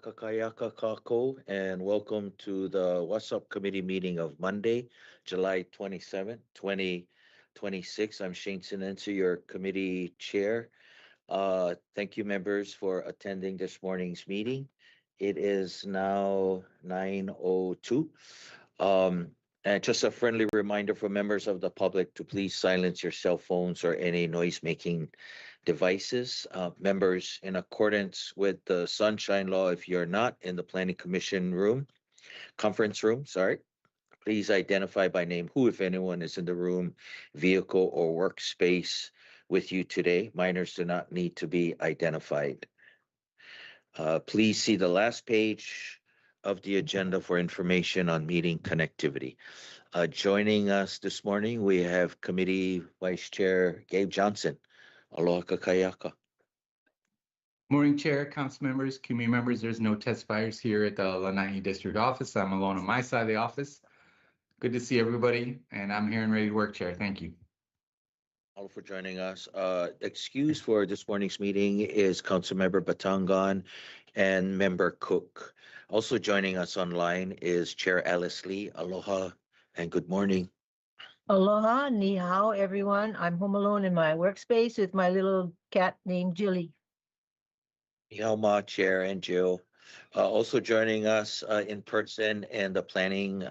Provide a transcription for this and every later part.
kakayaka kako, and welcome to the WASSP committee meeting of Monday, July 27th, 2026. I'm Shane Sinensa, your committee chair. Thank you, members, for attending this morning's meeting. It is now 9:02. Um, and just a friendly reminder for members of the public to please silence your cell phones or any noise-making devices. Members, in accordance with the Sunshine Law, if you're not in the Planning Commission room, conference room, sorry, please identify by name who, if anyone, is in the room, vehicle, or workspace with you today. Minors do not need to be identified. Please see the last page of the agenda for information on meeting connectivity. Joining us this morning, we have Committee Vice Chair Gabe Johnson. Aloha kakayaka. Morning, Chair, Council members, community members. There's no testifiers here at the Lanai District Office. I'm alone on my side of the office. Good to see everybody, and I'm here and ready to work, Chair. Thank you. All for joining us. Excuse for this morning's meeting is Councilmember Batangan and Member Cook. Also joining us online is Chair Alice Lee. Aloha and good morning. Aloha, ni hao, everyone. I'm home alone in my workspace with my little cat named Jilly. Ni hao ma, Chair and Jill. Also joining us in person in the planning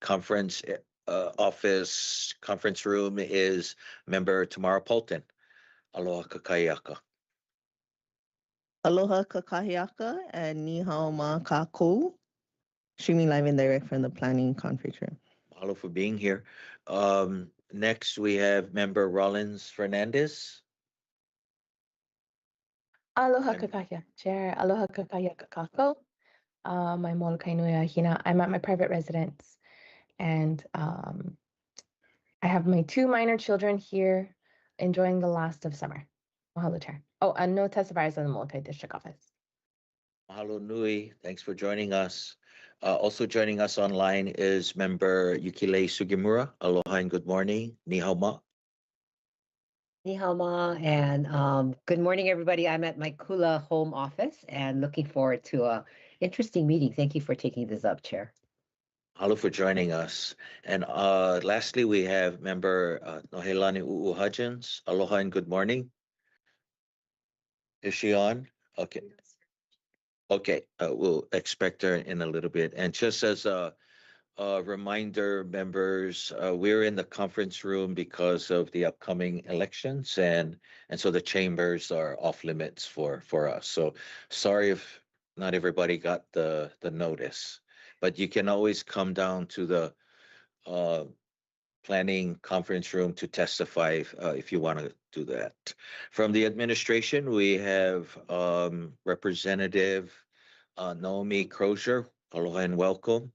conference office conference room is Member Tamara Polton. Aloha kakayaka. Aloha kakahiaka and ni hao ma kako. Streaming live and direct from the planning conference room. Mahalo for being here. Next, we have Member Rollins Fernandez. Aloha And- kakaya, Chair. Aloha kakaya kakako. My Molokai nui ahina. I'm at my private residence, and I have my two minor children here enjoying the last of summer. Mahalo, Chair. Oh, and no testifiers in the Molokai District Office. Mahalo nui. Thanks for joining us. Also joining us online is Member Yukile Sugimura. Aloha and good morning. Ni hao ma. Ni hao ma, and good morning, everybody. I'm at my Kula home office and looking forward to a interesting meeting. Thank you for taking this up, Chair. Mahalo for joining us. And lastly, we have Member Nohelani U'u Hudgens. Aloha and good morning. Is she on? Okay. Okay, we'll expect her in a little bit. And just as a reminder, members, we're in the conference room because of the upcoming elections, and so the chambers are off limits for us. So sorry if not everybody got the notice, but you can always come down to the planning conference room to testify if you want to do that. From the administration, we have Representative Naomi Crozier. Aloha and welcome.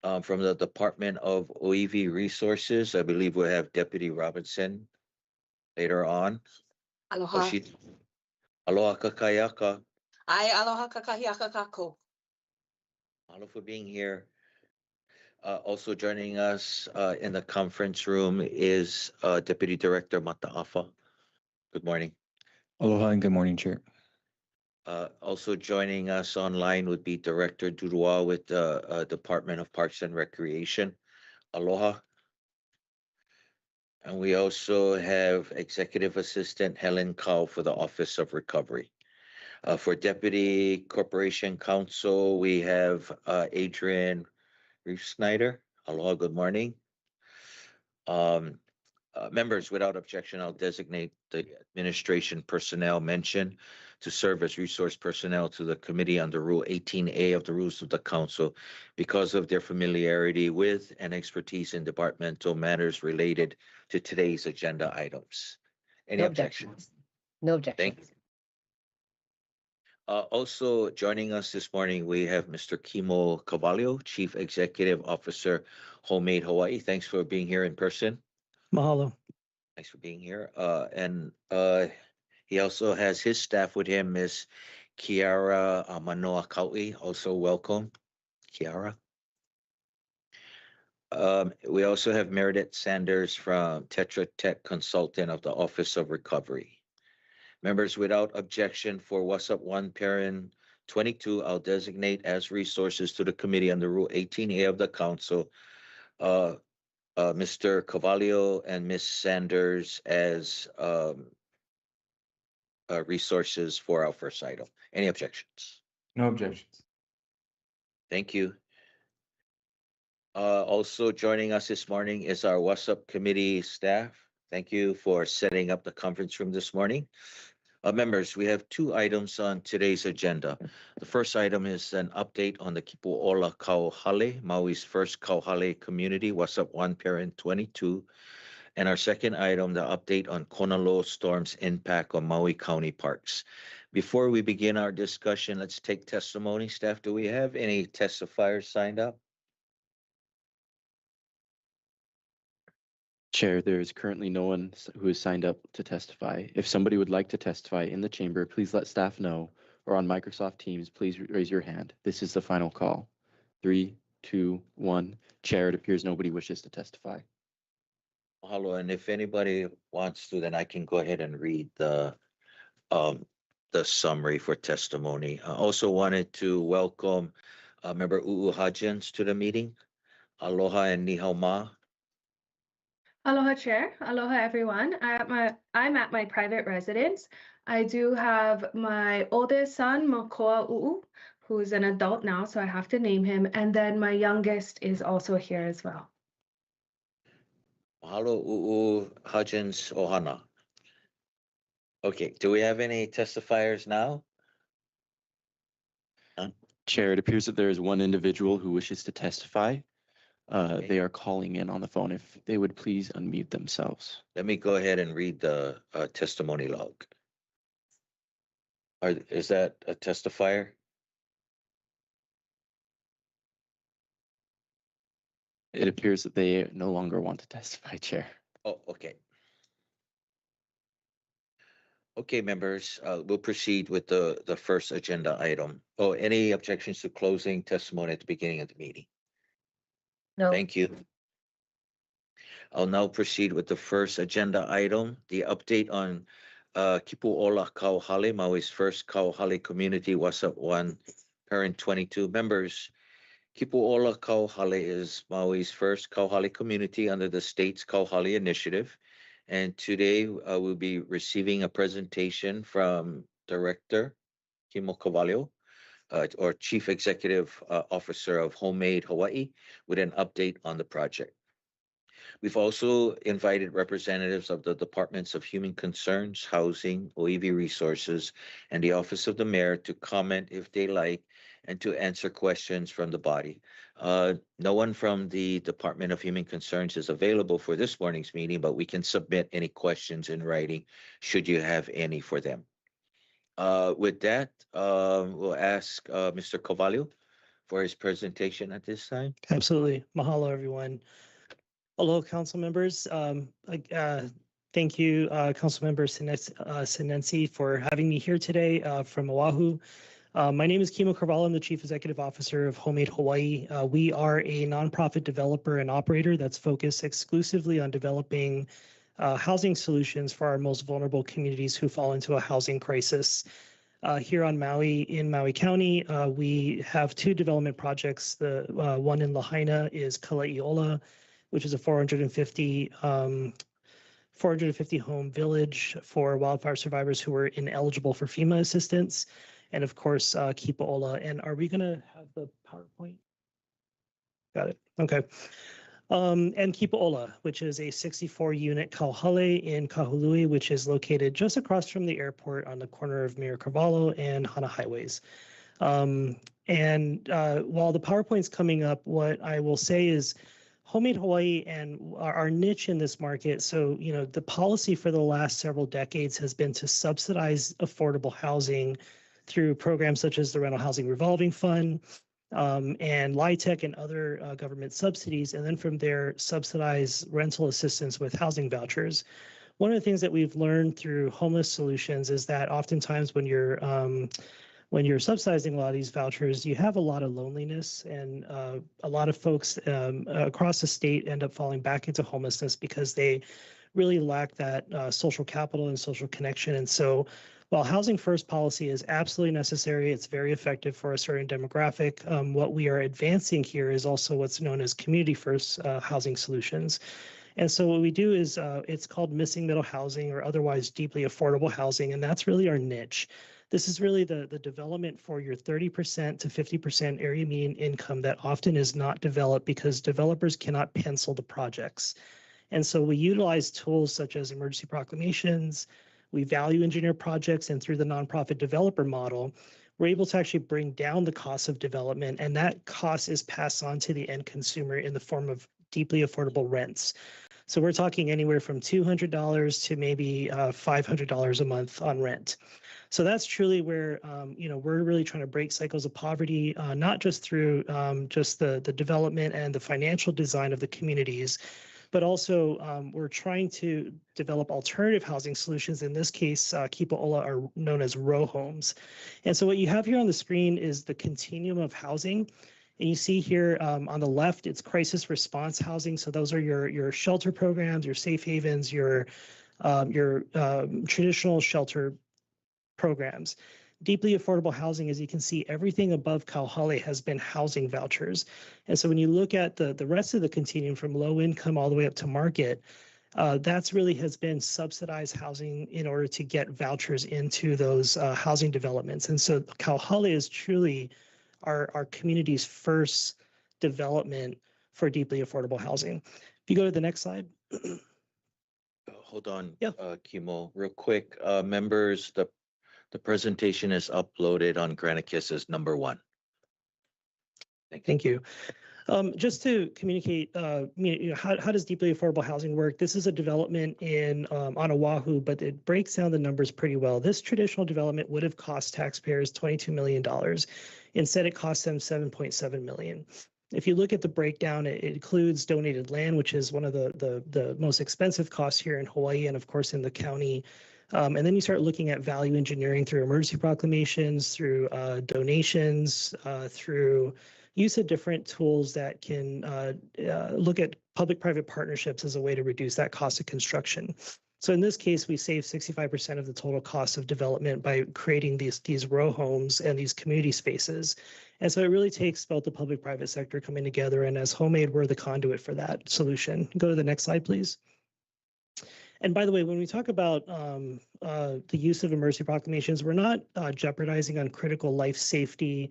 From the Department of OEV Resources, I believe we'll have Deputy Robinson later on. Aloha. Aloha kakayaka. Ai aloha kakahiaka kako. Aloha for being here. Also joining us in the conference room is Deputy Director Mataafa. Good morning. Aloha and good morning, Chair. Also joining us online would be Director Dudois with the Department of Parks and Recreation. Aloha. And we also have Executive Assistant Helen Kao for the Office of Recovery. For Deputy Corporation Counsel, we have Adrian Reef Snyder. Aloha, good morning. Members, without objection, I'll designate the administration personnel mentioned to serve as resource personnel to the committee under Rule 18A of the Rules of the Council because of their familiarity with and expertise in departmental matters related to today's agenda items. Any No objections? No objections. Thank you. Also joining us this morning, we have Mr. Kimo Cavallo, Chief Executive Officer, Homemade Hawaii. Thanks for being here in person. Mahalo. Thanks for being here. And he also has his staff with him, Miss Kiara Manoa Kaui. Also welcome, Kiara. We also have Meredith Sanders from Tetra Tech Consultant of the Office of Recovery. Members, without objection for WASSP 1 parent 22, I'll designate as resources to the committee under Rule 18A of the council, Mr. Carvalho and Ms. Sanders as resources for our first item. Any objections? No objections. Thank you. Also joining us this morning is our WASSP committee staff. Thank you for setting up the conference room this morning. Members, we have two items on today's agenda. The first item is an update on the Kipu'ola Kauhale, Maui's first Kauhale community, WASSP 1 Parent 22. And our second item, the update on Konalo storm's impact on Maui County parks. Before we begin our discussion, let's take testimony. Staff, do we have any testifiers signed up? Chair, there is currently no one who has signed up to testify. If somebody would like to testify in the chamber, please let staff know, or on Microsoft Teams, please raise your hand. This is the final call. 3, 2, 1. Chair, it appears nobody wishes to testify. Hello, and if anybody wants to, then I can go ahead and read the summary for testimony. I also wanted to welcome Member U'u Hajins to the meeting. Aloha and ni hao ma. Aloha, Chair. Aloha, everyone. I'm at my private residence. I do have my oldest son, Makoa U'u, who's an adult now, so I have to name him. And then my youngest is also here as well. Mahalo U'u Hajins Ohana. Okay, do we have any testifiers now? Chair, it appears that there is one individual who wishes to testify. Okay. They are calling in on the phone. If they would please unmute themselves. Let me go ahead and read the testimony log. Is that a testifier? It appears that they no longer want to testify, Chair. Oh, okay. Okay, members, we'll proceed with the first agenda item. Oh, any objections to closing testimony at the beginning of the meeting? No. Thank you. I'll now proceed with the first agenda item, the update on Kipu'ola Kauhale, Maui's first Kauhale community, WASSP 1 Parent 22. Members, Kipu'ola Kauhale is Maui's first Kauhale community under the state's Kauhale initiative. And today we'll be receiving a presentation from Director Kimo Carvalho, or Chief Executive Officer of Homemade Hawaii, with an update on the project. We've also invited representatives of the Departments of Human Concerns, Housing, OEV Resources, and the Office of the Mayor to comment if they like and to answer questions from the body. No one from the Department of Human Concerns is available for this morning's meeting, but we can submit any questions in writing should you have any for them. With that, we'll ask Mr. Carvalho for his presentation at this time. Absolutely. Mahalo, everyone. Hello, council members. Thank you, Council Member Sinensi, for having me here today from Oahu. My name is Kimo Carvalho. I'm the Chief Executive Officer of Homemade Hawaii. We are a nonprofit developer and operator that's focused exclusively on developing housing solutions for our most vulnerable communities who fall into a housing crisis. Here on Maui, in Maui County, we have two development projects. The one in Lahaina is Kalai'ola, which is a 450 home village for wildfire survivors who are ineligible for FEMA assistance. And of course, Kipu'ola. And are we going to have the PowerPoint? Got it. Okay. And Kipu'ola, which is a 64-unit kauhale in Kahului, which is located just across from the airport on the corner of Mayor Carvalho and Hana Highways. While the PowerPoint's coming up, what I will say is Homemade Hawaii and our niche in this market. So, the policy for the last several decades has been to subsidize affordable housing through programs such as the Rental Housing Revolving Fund and LIHTC and other government subsidies. And then from there, subsidize rental assistance with housing vouchers. One of the things that we've learned through homeless solutions is that oftentimes when you're subsidizing a lot of these vouchers, you have a lot of loneliness, and a lot of folks across the state end up falling back into homelessness because they really lack that social capital and social connection. And so While housing first policy is absolutely necessary, it's very effective for a certain demographic. What we are advancing here is also what's known as community first housing solutions. And so what we do is it's called missing middle housing or otherwise deeply affordable housing. And that's really our niche. This is really the development for your 30% to 50% area median income that often is not developed because developers cannot pencil the projects. And so we utilize tools such as emergency proclamations, we value engineer projects, and through the nonprofit developer model, we're able to actually bring down the cost of development, and that cost is passed on to the end consumer in the form of deeply affordable rents. So we're talking anywhere from $200 to maybe $500 a month on rent. So that's truly where we're really trying to break cycles of poverty, not just through just the development and the financial design of the communities, but also we're trying to develop alternative housing solutions. In this case, Kipaola are known as row homes. And so what you have here on the screen is the continuum of housing. And you see here on the left, it's crisis response housing. So those are your shelter programs, your safe havens, your traditional shelter programs. Deeply affordable housing, as you can see, everything above Kauhale has been housing vouchers. And so when you look at the rest of the continuum from low income all the way up to market, that's really has been subsidized housing in order to get vouchers into those housing developments. And so Kauhale is truly our community's first development for deeply affordable housing. If you go to the next slide. Hold on, Yeah. Kimo, real quick. Members, the presentation is uploaded on Granicus as number 1. Thank you. Just to communicate, how does deeply affordable housing work? This is a development on Oahu, but it breaks down the numbers pretty well. This traditional development would have cost taxpayers $22 million. Instead, it cost them $7.7 million. If you look at the breakdown, it includes donated land, which is one of the most expensive costs here in Hawaii and, of course, in the county. And then you start looking at value engineering through emergency proclamations, through donations, through use of different tools that can look at public-private partnerships as a way to reduce that cost of construction. So in this case, we save 65% of the total cost of development by creating these row homes and these community spaces. And so it really takes both the public-private sector coming together, and as Homemade, we're the conduit for that solution. Go to the next slide, please. And by the way, when we talk about the use of emergency proclamations, we're not jeopardizing on critical life safety.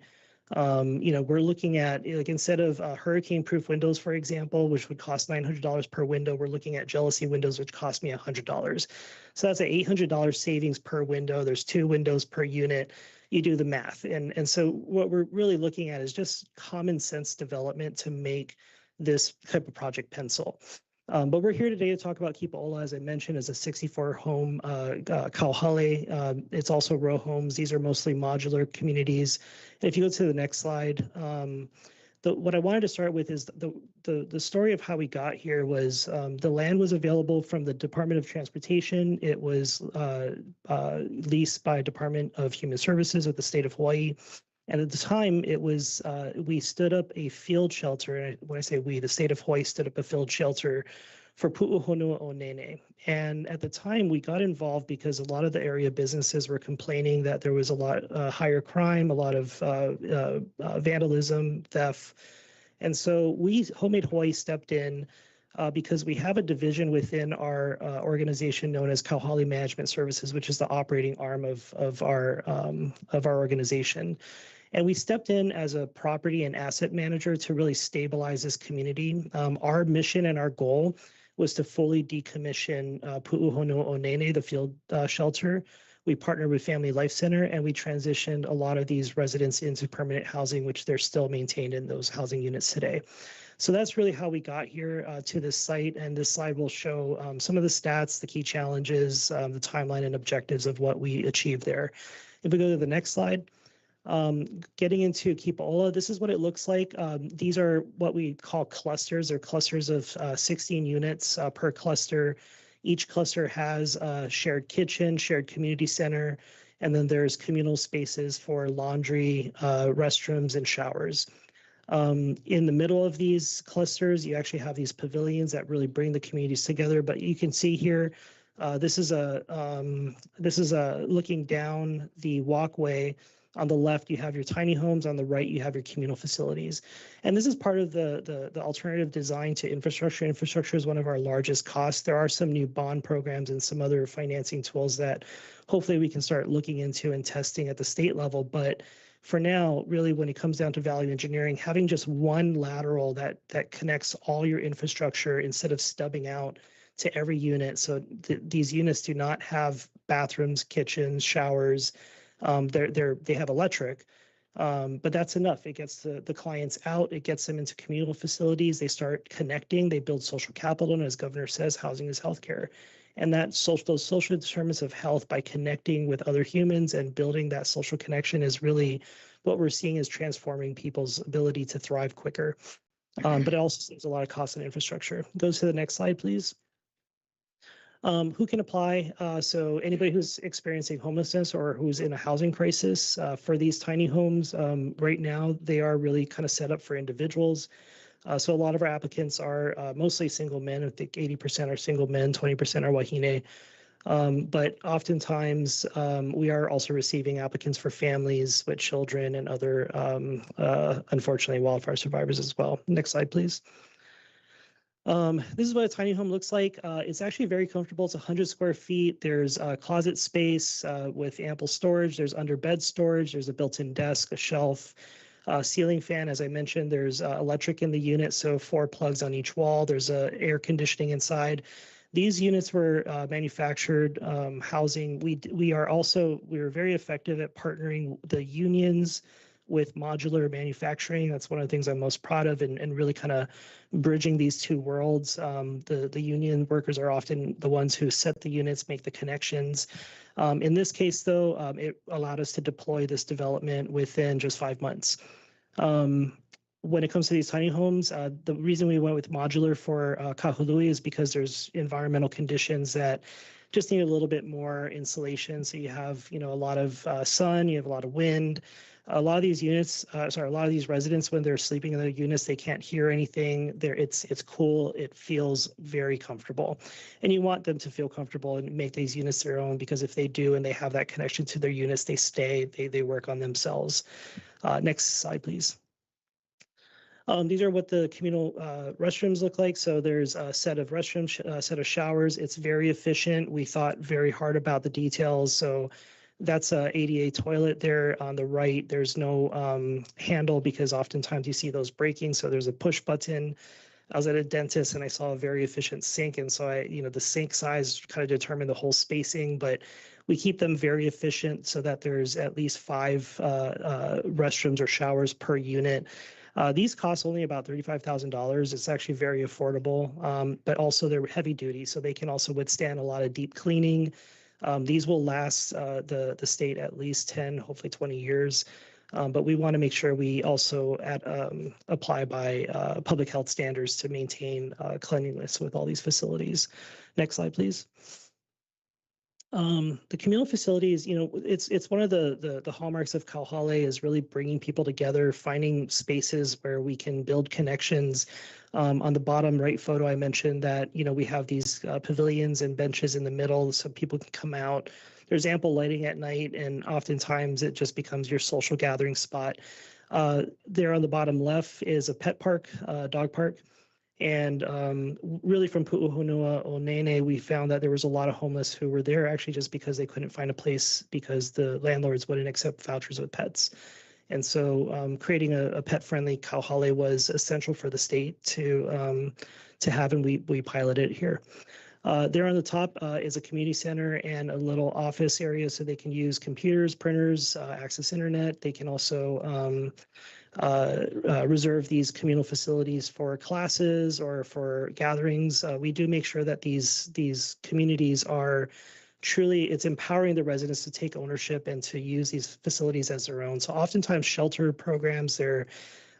We're looking at, like, instead of hurricane-proof windows, for example, which would cost $900 per window, we're looking at jealousy windows, which cost me $100. So that's an $800 savings per window. There's 2 windows per unit. You do the math. And so what we're really looking at is just common sense development to make this type of project pencil. But we're here today to talk about Kipaola, as I mentioned, as a 64-home Kauhale. It's also row homes. These are mostly modular communities. And if you go to the next slide, what I wanted to start with is the story of how we got here was the land was available from the Department of Transportation. It was leased by Department of Human Services of the state of Hawaii. And at the time, it was we stood up a field shelter. And when I say we, the state of Hawaii stood up a field shelter for Pu'uhonua o Nene. And at the time, we got involved because a lot of the area businesses were complaining that there was a lot higher crime, a lot of vandalism, theft. And so Homemade Hawaii stepped in because we have a division within our organization known as Kauhale Management Services, which is the operating arm of our organization. And we stepped in as a property and asset manager to really stabilize this community. Our mission and our goal was to fully decommission Pu'uhonua o Nene, the field shelter. We partnered with Family Life Center, and we transitioned a lot of these residents into permanent housing, which they're still maintained in those housing units today. So that's really how we got here to this site. And this slide will show some of the stats, the key challenges, the timeline and objectives of what we achieved there. If we go to the next slide. Getting into Kipaola, this is what it looks like. These are what we call clusters. They're clusters of 16 units per cluster. Each cluster has a shared kitchen, shared community center, and then there's communal spaces for laundry, restrooms, and showers. In the middle of these clusters, you actually have these pavilions that really bring the communities together. But you can see here, This is a looking down the walkway. On the left, you have your tiny homes. On the right, you have your communal facilities. And this is part of the alternative design to infrastructure. Infrastructure is one of our largest costs. There are some new bond programs and some other financing tools that hopefully we can start looking into and testing at the state level. But for now, really, when it comes down to value engineering, having just one lateral that connects all your infrastructure instead of stubbing out to every unit. So these units do not have bathrooms, kitchens, showers. They have electric, but that's enough. It gets the clients out. It gets them into communal facilities. They start connecting. They build social capital, and as Governor says, housing is healthcare. And those social determinants of health by connecting with other humans and building that social connection is really what we're seeing is transforming people's ability to thrive quicker. But it also saves a lot of cost and infrastructure. Go to the next slide, please. Who can apply? So anybody who's experiencing homelessness or who's in a housing crisis for these tiny homes, right now they are really kind of set up for individuals. So a lot of our applicants are mostly single men. I think 80% are single men, 20% are wahine. But oftentimes we are also receiving applicants for families with children and other, unfortunately, wildfire survivors as well. Next slide, please. This is what a tiny home looks like. It's actually very comfortable. It's 100 square feet. There's closet space with ample storage. There's under bed storage. There's a built-in desk, a shelf, ceiling fan. As I mentioned, there's electric in the unit, so 4 plugs on each wall. There's air conditioning inside. These units were manufactured housing. We are very effective at partnering the unions with modular manufacturing. That's one of the things I'm most proud of, and really kind of bridging these two worlds. The union workers are often the ones who set the units, make the connections. In this case, though, it allowed us to deploy this development within just 5 months. When it comes to these tiny homes, the reason we went with modular for Kahului is because there's environmental conditions that just need a little bit more insulation. So you have, a lot of sun, you have a lot of wind. A lot of these units, a lot of these residents, when they're sleeping in their units, they can't hear anything. It's cool. It feels very comfortable, and you want them to feel comfortable and make these units their own, because if they do and they have that connection to their units, they stay. They work on themselves. Next slide, please. These are what the communal restrooms look like. So there's a set of restrooms, a set of showers. It's very efficient. We thought very hard about the details. So that's a ADA toilet there on the right. There's no handle because oftentimes you see those breaking. So there's a push button. I was at a dentist and I saw a very efficient sink. And so the sink size kind of determined the whole spacing, but we keep them very efficient so that there's at least 5 restrooms or showers per unit. These cost only about $35,000. It's actually very affordable, but also they're heavy duty, so they can also withstand a lot of deep cleaning. These will last the state at least 10, hopefully 20 years. But we want to make sure we also apply by public health standards to maintain cleanliness with all these facilities. Next slide, please. The communal facilities, it's one of the hallmarks of Kauhale is really bringing people together, finding spaces where we can build connections. On the bottom right photo, I mentioned that, we have these pavilions and benches in the middle so people can come out. There's ample lighting at night, and oftentimes it just becomes your social gathering spot. There on the bottom left is a pet park, dog park. And really from Pu'uhonua o Nene, we found that there was a lot of homeless who were there actually just because they couldn't find a place because the landlords wouldn't accept vouchers with pets. And so creating a pet-friendly Kauhale was essential for the state to have, and we piloted it here. There on the top is a community center and a little office area so they can use computers, printers, access internet. They can also reserve these communal facilities for classes or for gatherings. We do make sure that these communities are truly, it's empowering the residents to take ownership and to use these facilities as their own. So oftentimes shelter programs, they're,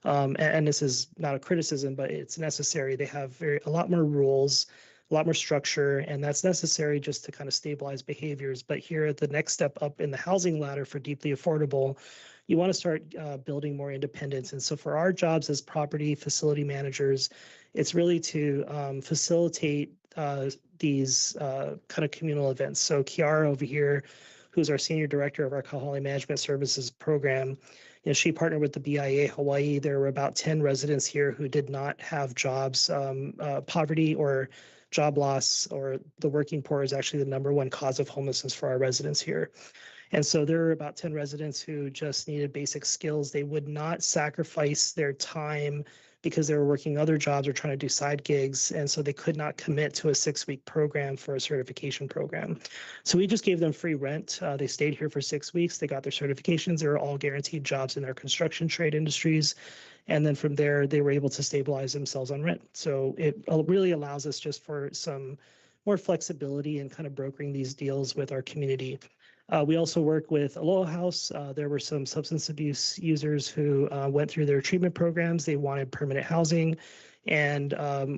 and this is not a criticism, but it's necessary. They have a lot more rules. a lot more structure, and that's necessary just to kind of stabilize behaviors. But here at the next step up in the housing ladder for deeply affordable, you want to start building more independence. And so for our jobs as property facility managers, it's really to facilitate these kind of communal events. So Kiara over here, who's our senior director of our Kahala Management Services program, she partnered with the BIA Hawaii. There were about 10 residents here who did not have jobs. Poverty or job loss or the working poor is actually the #1 cause of homelessness for our residents here. And so there were about 10 residents who just needed basic skills. They would not sacrifice their time because they were working other jobs or trying to do side gigs. And so they could not commit to a 6-week program for a certification program. So we just gave them free rent. They stayed here for 6 weeks. They got their certifications. They were all guaranteed jobs in their construction trade industries. And then from there, they were able to stabilize themselves on rent. So it really allows us just for some more flexibility in kind of brokering these deals with our community. We also work with Aloha House. There were some substance abuse users who went through their treatment programs. They wanted permanent housing, and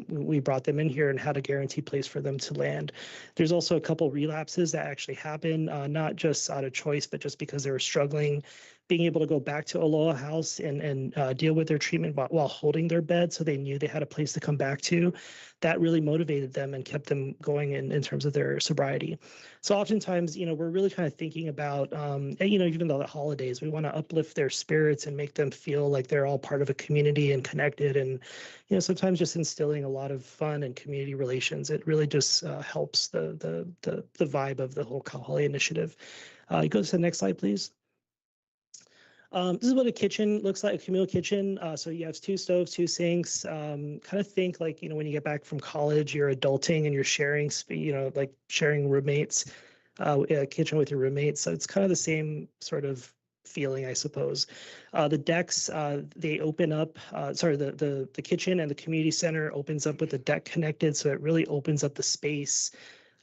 we brought them in here and had a guaranteed place for them to land. There's also a couple relapses that actually happen, not just out of choice, but just because they were struggling. Being able to go back to Aloha House and deal with their treatment while holding their bed, so they knew they had a place to come back to, that really motivated them and kept them going in terms of their sobriety. So oftentimes, we're really kind of thinking about, even though the holidays, we want to uplift their spirits and make them feel like they're all part of a community and connected. And, sometimes just instilling a lot of fun and community relations, it really just helps the vibe of the whole Kauhale initiative. You go to the next slide, please. This is what a kitchen looks like, a communal kitchen. So you have 2 stoves, 2 sinks. Kind of think like, when you get back from college, you're adulting and you're sharing, like sharing roommates, a kitchen with your roommates. So it's kind of the same sort of feeling, I suppose. The decks, they open up, the kitchen and the community center opens up with the deck connected. So it really opens up the space.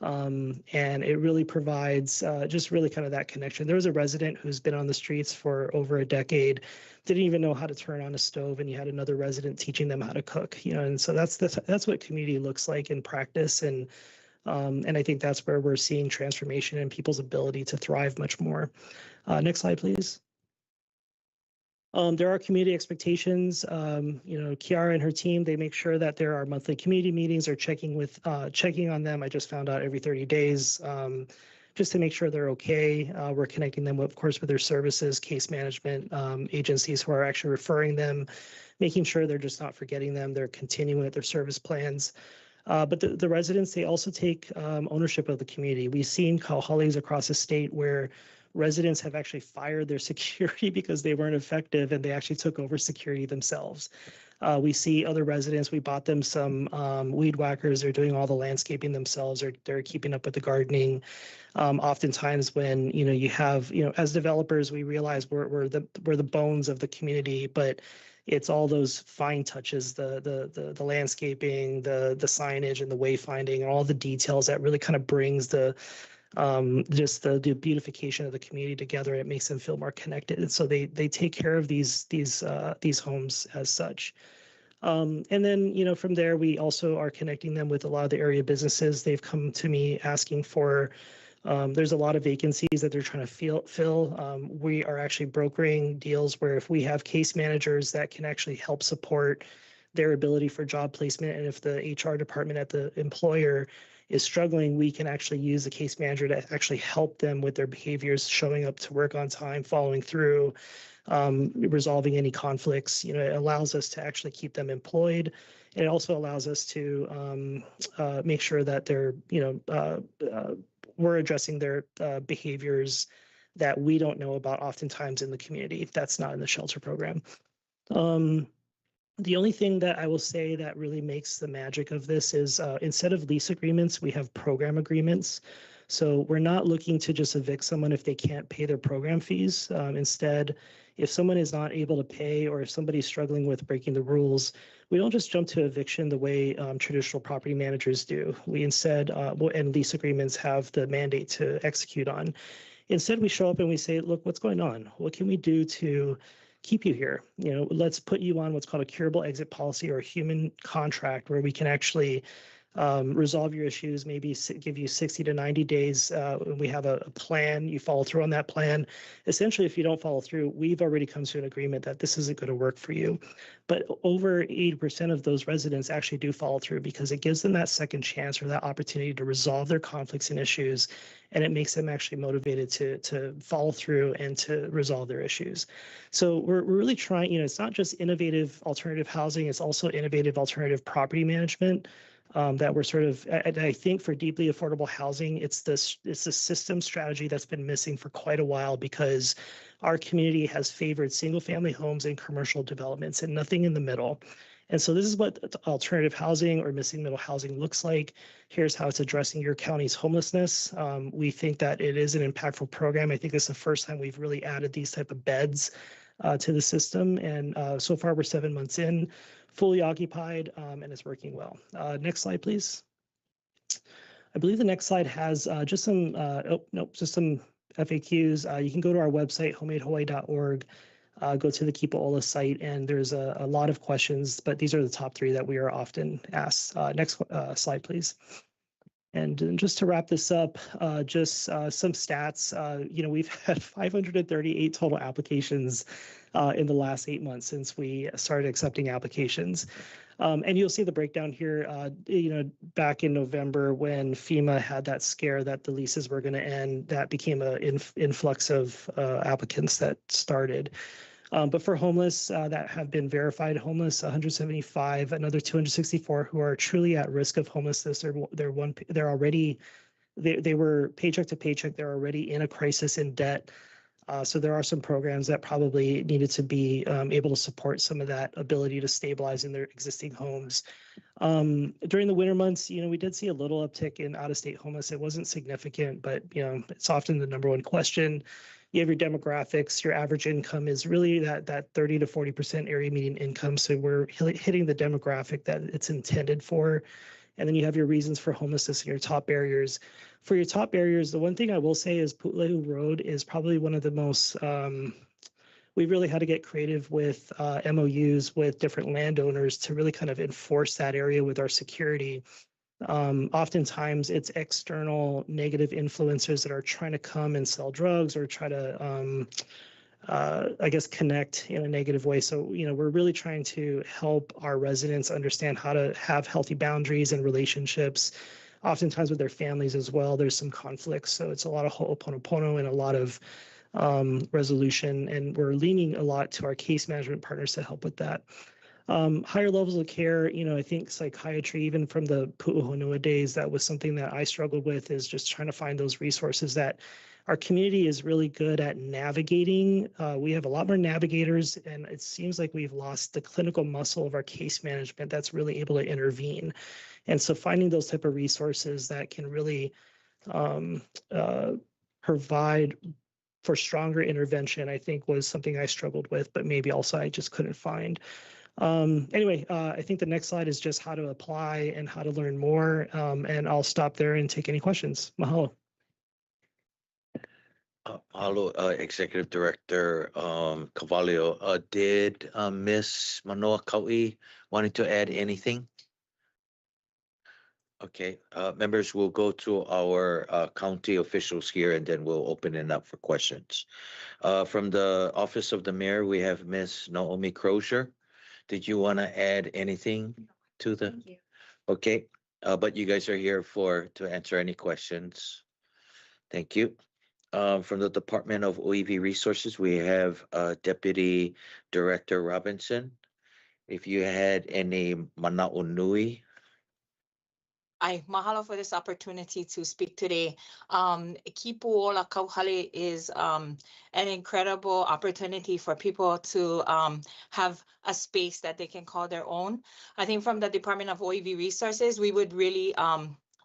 And it really provides just really kind of that connection. There was a resident who's been on the streets for over a decade, didn't even know how to turn on a stove, and you had another resident teaching them how to cook. And so that's what community looks like in practice, and I think that's where we're seeing transformation in people's ability to thrive much more. Next slide, please. There are community expectations. Kiara and her team, they make sure that there are monthly community meetings or checking on them. I just found out every 30 days, just to make sure they're okay. We're connecting them, of course, with their services, case management agencies who are actually referring them, making sure they're just not forgetting them. They're continuing with their service plans. But the residents, they also take ownership of the community. We've seen kauhales across the state where residents have actually fired their security because they weren't effective, and they actually took over security themselves. We see other residents, we bought them some weed whackers. They're doing all the landscaping themselves, or they're keeping up with the gardening. Oftentimes when, you have, as developers, we realize we're the bones of the community, but it's all those fine touches, the landscaping, the signage and the wayfinding, and all the details that really kind of brings just the beautification of the community together. It makes them feel more connected. And so they take care of these homes as such. And then, from there, we also are connecting them with a lot of the area businesses. They've come to me asking for, there's a lot of vacancies that they're trying to fill. We are actually brokering deals where if we have case managers that can actually help support their ability for job placement, and if the HR department at the employer is struggling, we can actually use the case manager to actually help them with their behaviors, showing up to work on time, following through, resolving any conflicts. It allows us to actually keep them employed. And it also allows us to make sure that they're, we're addressing their behaviors that we don't know about oftentimes in the community. That's not in the shelter program. The only thing that I will say that really makes the magic of this is instead of lease agreements, we have program agreements. So we're not looking to just evict someone if they can't pay their program fees. Instead, if someone is not able to pay, or if somebody's struggling with breaking the rules, we don't just jump to eviction the way traditional property managers do. We instead, and lease agreements have the mandate to execute on. Instead, we show up and we say, look, what's going on? What can we do to keep you here? Let's put you on what's called a curable exit policy, or a human contract, where we can actually resolve your issues, maybe give you 60 to 90 days. We have a plan, you follow through on that plan. Essentially, if you don't follow through, we've already come to an agreement that this isn't going to work for you. But over 80% of those residents actually do follow through because it gives them that second chance or that opportunity to resolve their conflicts and issues. And it makes them actually motivated to follow through and to resolve their issues. So we're really trying, it's not just innovative alternative housing, it's also innovative alternative property management. That we're sort of, I think for deeply affordable housing, it's the system strategy that's been missing for quite a while because our community has favored single family homes and commercial developments and nothing in the middle. And so this is what alternative housing or missing middle housing looks like. Here's how it's addressing your county's homelessness. We think that it is an impactful program. I think this is the first time we've really added these type of beds to the system. And so far we're 7 months in, fully occupied, and it's working well. Next slide, please. I believe the next slide has just some, just some FAQs. You can go to our website, homemadehawaii.org, go to the Kipaola site, and there's a lot of questions, but these are the top 3 that we are often asked. Next slide, please. And just to wrap this up, just some stats. We've had 538 total applications in the last 8 months since we started accepting applications. And you'll see the breakdown here, back in November when FEMA had that scare that the leases were going to end, that became an influx of applicants that started. But for homeless that have been verified homeless, 175, another 264 who are truly at risk of homelessness. They were paycheck to paycheck. They're already in a crisis in debt. So there are some programs that probably needed to be able to support some of that ability to stabilize in their existing homes. During the winter months, we did see a little uptick in out-of-state homeless. It wasn't significant, but it's often the number one question. You have your demographics. Your average income is really that 30 to 40% area median income. So we're hitting the demographic that it's intended for. And then you have your reasons for homelessness and your top barriers. For your top barriers, the one thing I will say is Pu'ulehu Road is probably one of the most, we really had to get creative with MOUs with different landowners to really kind of enforce that area with our security. Oftentimes it's external negative influencers that are trying to come and sell drugs or try to, connect in a negative way. So, we're really trying to help our residents understand how to have healthy boundaries and relationships. Oftentimes with their families as well, there's some conflicts. So it's a lot of ho'oponopono and a lot of resolution. And we're leaning a lot to our case management partners to help with that. Higher levels of care, I think psychiatry, even from the Pu'uhonua days, that was something that I struggled with, is just trying to find those resources that our community is really good at navigating. We have a lot more navigators, and it seems like we've lost the clinical muscle of our case management that's really able to intervene. And so finding those type of resources that can really provide for stronger intervention, I think was something I struggled with, but maybe also I just couldn't find. Anyway, I think the next slide is just how to apply and how to learn more. And I'll stop there and take any questions. Mahalo. Mahalo, Executive Director Cavalio. Did Ms. Manoa Kau'i wanting to add anything? Okay, members, will go to our county officials here and then we'll open it up for questions. From the Office of the Mayor, we have Ms. Naomi Crozier. Did you want to add anything to the? Thank you. Okay, but you guys are here to answer any questions. Thank you. From the Department of OEV Resources, we have Deputy Director Robinson. If you had any mana'o nui. I mahalo for this opportunity to speak today. Kipuola Kauhale is an incredible opportunity for people to have a space that they can call their own. I think from the Department of OEV Resources, we would really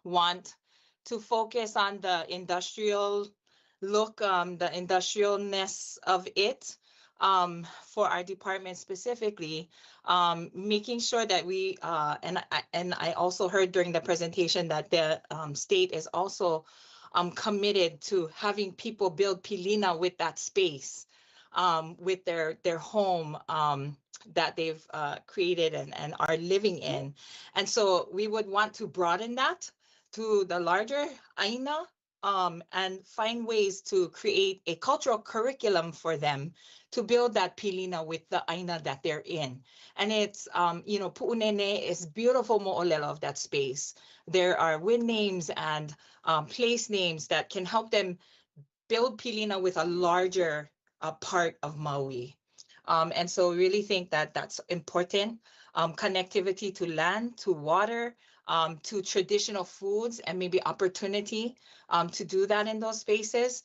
want to focus on the industrial look, the industrialness of it. For our department specifically, making sure that we, and I also heard during the presentation that the state is also committed to having people build pilina with that space. with their home that they've created and are living in. And so we would want to broaden that to the larger Aina, and find ways to create a cultural curriculum for them to build that pilina with the Aina that they're in. And it's, Pu'unene is beautiful mo'olelo of that space. There are wind names and place names that can help them build pilina with a larger part of Maui. And so we really think that that's important. Connectivity to land, to water, to traditional foods, and maybe opportunity to do that in those spaces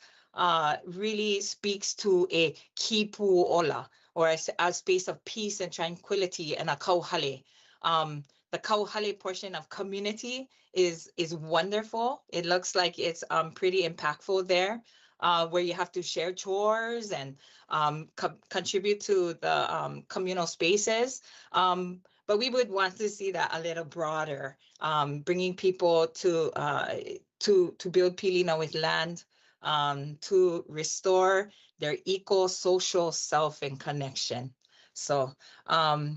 really speaks to a kipu ola, or a space of peace and tranquility, and a kauhale. The kauhale portion of community is wonderful. It looks like it's pretty impactful there. Where you have to share chores and contribute to the communal spaces. But we would want to see that a little broader, bringing people to build pilina with land, to restore their eco-social self and connection. So I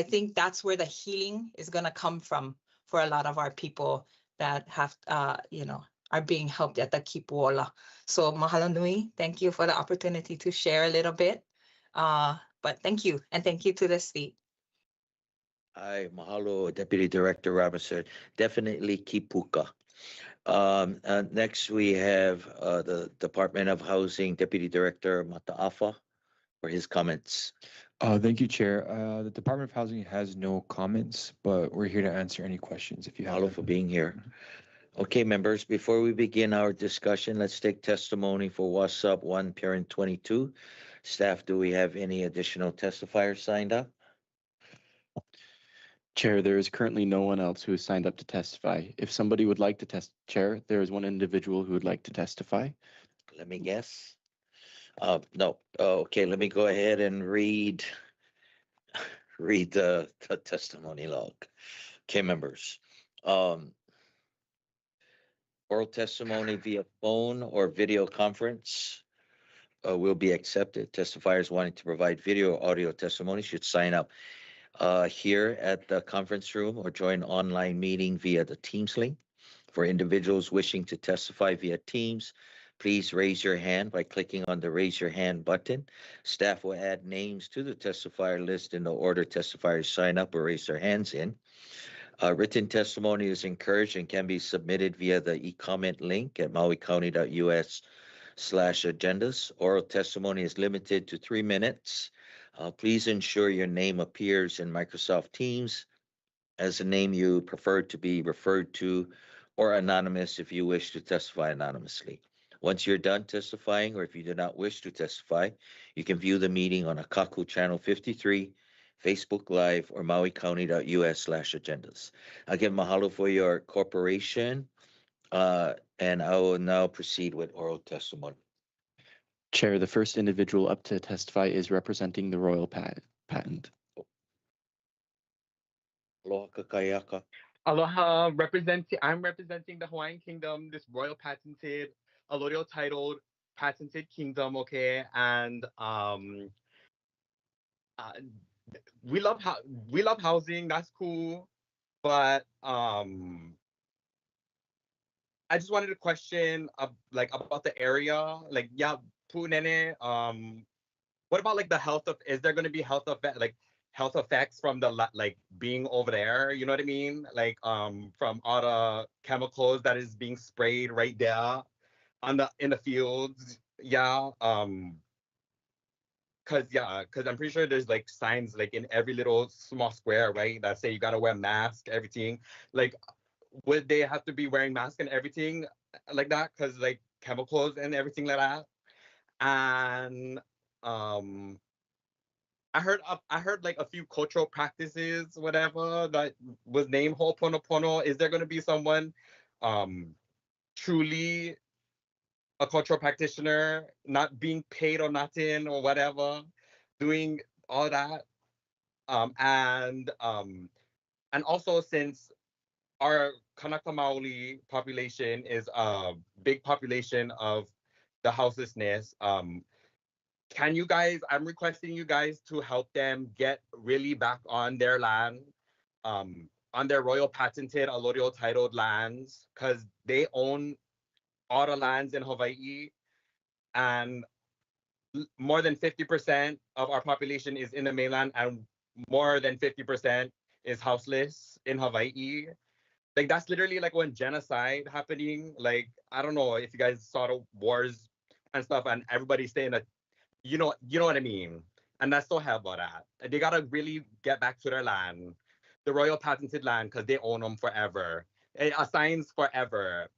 think that's where the healing is going to come from for a lot of our people that have, are being helped at the Kipuola. So mahalo nui, thank you for the opportunity to share a little bit. But thank you, and thank you to the state. Hi, mahalo, Deputy Director Robinson. Definitely Kipuka. Next, we have the Department of Housing Deputy Director Mataafa for his comments. Thank you, Chair. The Department of Housing has no comments, but we're here to answer any questions if you have Mahalo them. for being here. Okay, members, before we begin our discussion, let's take testimony for WASSP 1, Parent 22. Staff, do we have any additional testifiers signed up? Chair, there is currently no one else who has signed up to testify. If somebody would like to Chair, there is one individual who would like to testify. Let me guess. No. Okay, let me go ahead and read the testimony log. Okay, members. Oral testimony via phone or video conference will be accepted. Testifiers wanting to provide video or audio testimony should sign up here at the conference room or join online meeting via the Teams link. For individuals wishing to testify via Teams, please raise your hand by clicking on the raise your hand button. Staff will add names to the testifier list in the order testifiers sign up or raise their hands in. Written testimony is encouraged and can be submitted via the e-comment link at mauicounty.us/agendas. Oral testimony is limited to 3 minutes. Please ensure your name appears in Microsoft Teams as a name you prefer to be referred to, or anonymous if you wish to testify anonymously. Once you're done testifying, or if you do not wish to testify, you can view the meeting on Akaku Channel 53, Facebook Live, or mauicounty.us/agendas. Again, mahalo for your cooperation, and I will now proceed with oral testimony. Chair, the first individual up to testify is representing the royal patent. Aloha kakayaka. Aloha, I'm representing the Hawaiian Kingdom, this royal patented, allodial titled patented kingdom, okay? And we love housing, that's cool. But I just wanted to question about the area. Like, yeah, Pu'unene, what about like the is there gonna be health effects from the being over there? You know what I mean? Like from all the chemicals that is being sprayed right there in the fields. Yeah. Cause I'm pretty sure there's like signs like in every little small square, right? That say you gotta wear mask, everything. Like, would they have to be wearing masks and everything like that? Cause like chemicals and everything like that. And I heard like a few cultural practices, whatever, that was named Ho'oponopono. Is there gonna be someone truly a cultural practitioner, not being paid or nothing or whatever, doing all that? And also, since our Kanaka Maoli population is a big population of the houselessness, can you guys, I'm requesting you guys to help them get really back on their land, on their royal patented allodial titled lands, because they own all the lands in Hawaii, and more than 50% of our population is in the mainland, and more than 50% is houseless in Hawaii. Like that's literally like when genocide happening. Like I don't know if you guys saw the wars and stuff, and everybody staying a, you know what I mean. And that's so hell about that. They gotta really get back to their land, the royal patented land, because they own them forever. It assigns forever.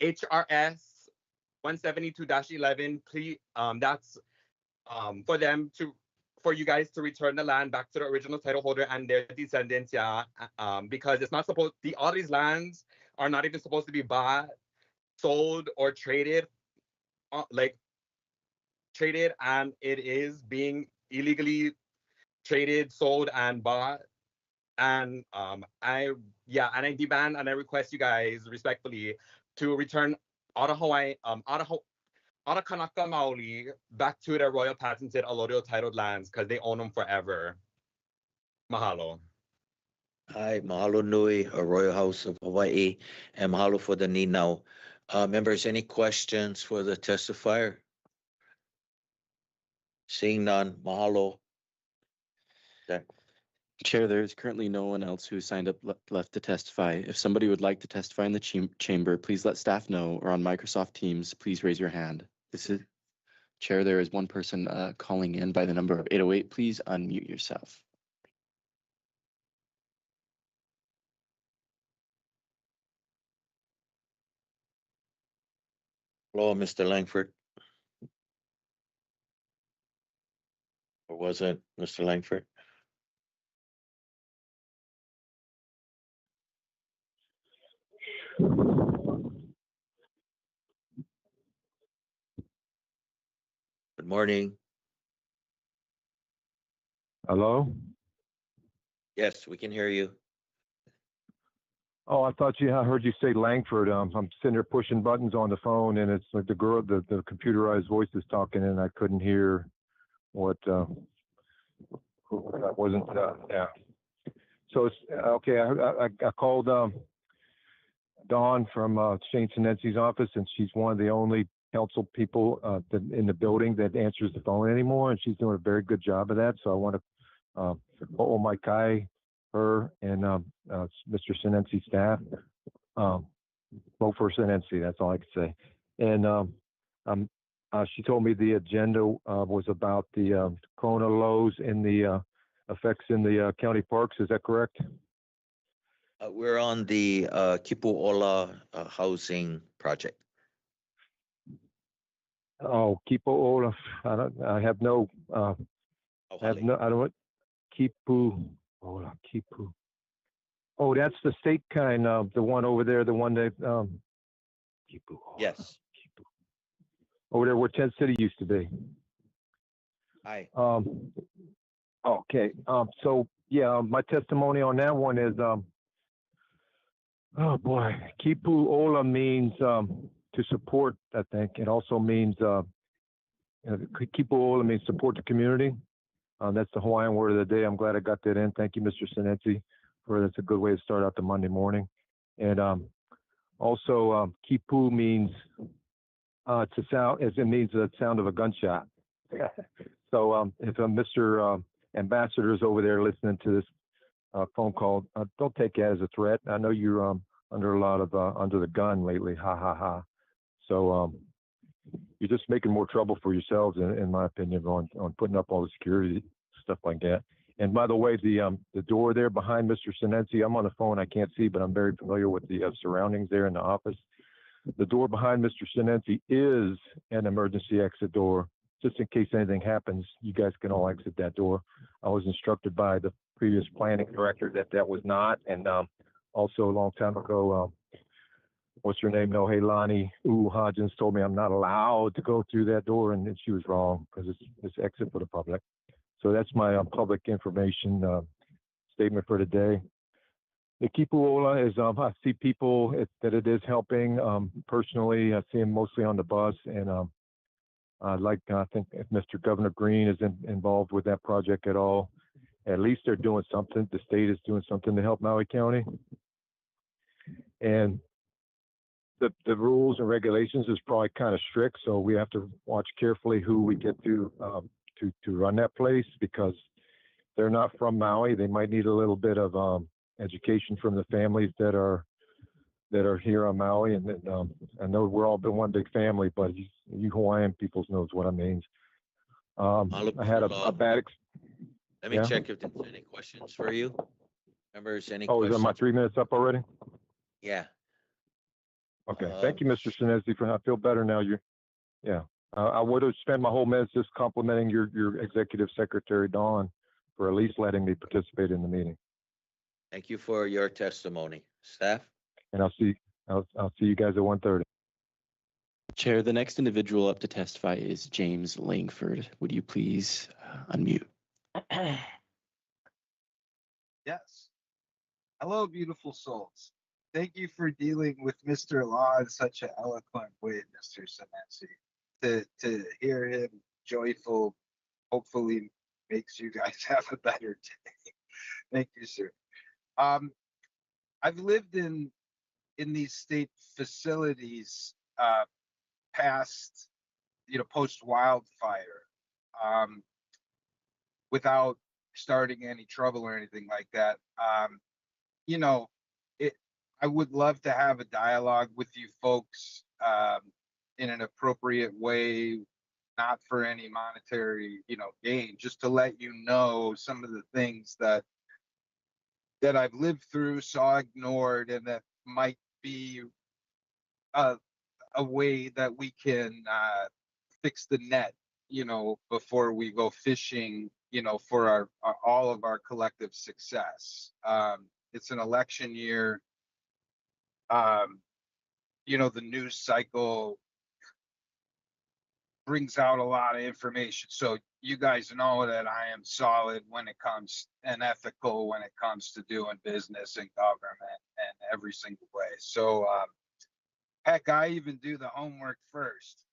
HRS 172-11. Please, that's for them to, for you guys to return the land back to the original title holder and their descendants, yeah. Because it's not supposed, all these lands are not even supposed to be bought, sold, or traded, like traded, and it is being illegally traded, sold, and bought. And I demand and I request you guys respectfully to return all the Hawaii, all the Kanaka Maoli back to their royal patented allodial titled lands because they own them forever. Mahalo. Hi, mahalo nui, a Royal House of Hawaii, and mahalo for the ninau. Members, any questions for the testifier? Seeing none, mahalo. Okay. Chair, there is currently no one else who signed up left to testify. If somebody would like to testify in the chamber, please let staff know, or on Microsoft Teams, please raise your hand. This is Chair, there is one person calling in by the number of 808. Please unmute yourself. Hello, Mr. Langford. Or was it Mr. Langford? Good morning. Hello? Yes, we can hear you. Oh, I heard you say Langford. I'm sitting there pushing buttons on the phone, and it's like the computerized voice is talking, and I couldn't hear what, that wasn't, yeah. So it's, okay, I called Dawn from Shane Sinensi's office, and she's one of the only council people in the building that answers the phone anymore, and she's doing a very good job of that. So I want to oh my Kai, her, and Mr. Sinensi staff. Vote for Sinensi, that's all I can say. And she told me the agenda was about the corona lows and the effects in the county parks. Is that correct? We're on the Kipu'ola housing project. Oh, Kipu'ola. I have no. I don't. Kipu. Kipu. Oh, that's the state kind of the one over there, the one that Kipu. Yes. Kipu. Over there where Tent City used to be. Hi. Okay. So yeah, my testimony on that one is oh boy, Kipu'ola means to support, I think. It also means Kipu'ola means support the community. That's the Hawaiian word of the day. I'm glad I got that in. Thank you, Mr. Sinensi, for that's a good way to start out the Monday morning. And also, kipu means it's a sound, as it means the sound of a gunshot. So if Mr. Ambassador is over there listening to this phone call, don't take it as a threat. I know you're under a lot of under the gun lately. Ha ha ha. So you're just making more trouble for yourselves, in my opinion, on putting up all the security stuff like that. And by the way, the door there behind Mr. Sinensi, I'm on the phone, I can't see, but I'm very familiar with the surroundings there in the office. The door behind Mr. Sinensi is an emergency exit door. Just in case anything happens, you guys can all exit that door. I was instructed by the previous planning director that was not. And also a long time ago, what's her name? Nohelani Hodgins told me I'm not allowed to go through that door, and she was wrong because it's exit for the public. So that's my public information statement for today. The Kipu'ola is, I see people that it is helping. Personally, I see them mostly on the bus, and I think if Mr. Governor Green is involved with that project at all, at least they're doing something. The state is doing something to help Maui County. And the rules and regulations is probably kind of strict, so we have to watch carefully who we get to run that place, because they're not from Maui. They might need a little bit of education from the families that are here on Maui. And then, I know we're all been one big family, but you Hawaiian peoples knows what I mean. I had a bad. Let me Yeah. check if there's any questions for you. Members, any Oh, is questions? my 3 minutes up already? Yeah. Okay. Thank you, Mr. Sinesi, for I feel better now. Yeah. I would have spent my whole minutes just complimenting your executive secretary, Dawn, for at least letting me participate in the meeting. Thank you for your testimony. Staff? And I'll see you guys at 1:30. Chair, the next individual up to testify is James Langford. Would you please unmute? Yes. Hello, beautiful souls. Thank you for dealing with Mr. Law in such an eloquent way, Mr. Sinesi. To hear him joyful, hopefully makes you guys have a better day. Thank you, sir. I've lived in these state facilities past, post wildfire, without starting any trouble or anything like that. I would love to have a dialogue with you folks in an appropriate way, not for any monetary, gain, just to let you know some of the things that I've lived through, saw ignored, and that might be a way that we can fix the net, before we go fishing, for our all of our collective success. It's an election year. The news cycle brings out a lot of information. So you guys know that I am solid when it comes and ethical when it comes to doing business and government and every single way. So heck, I even do the homework first.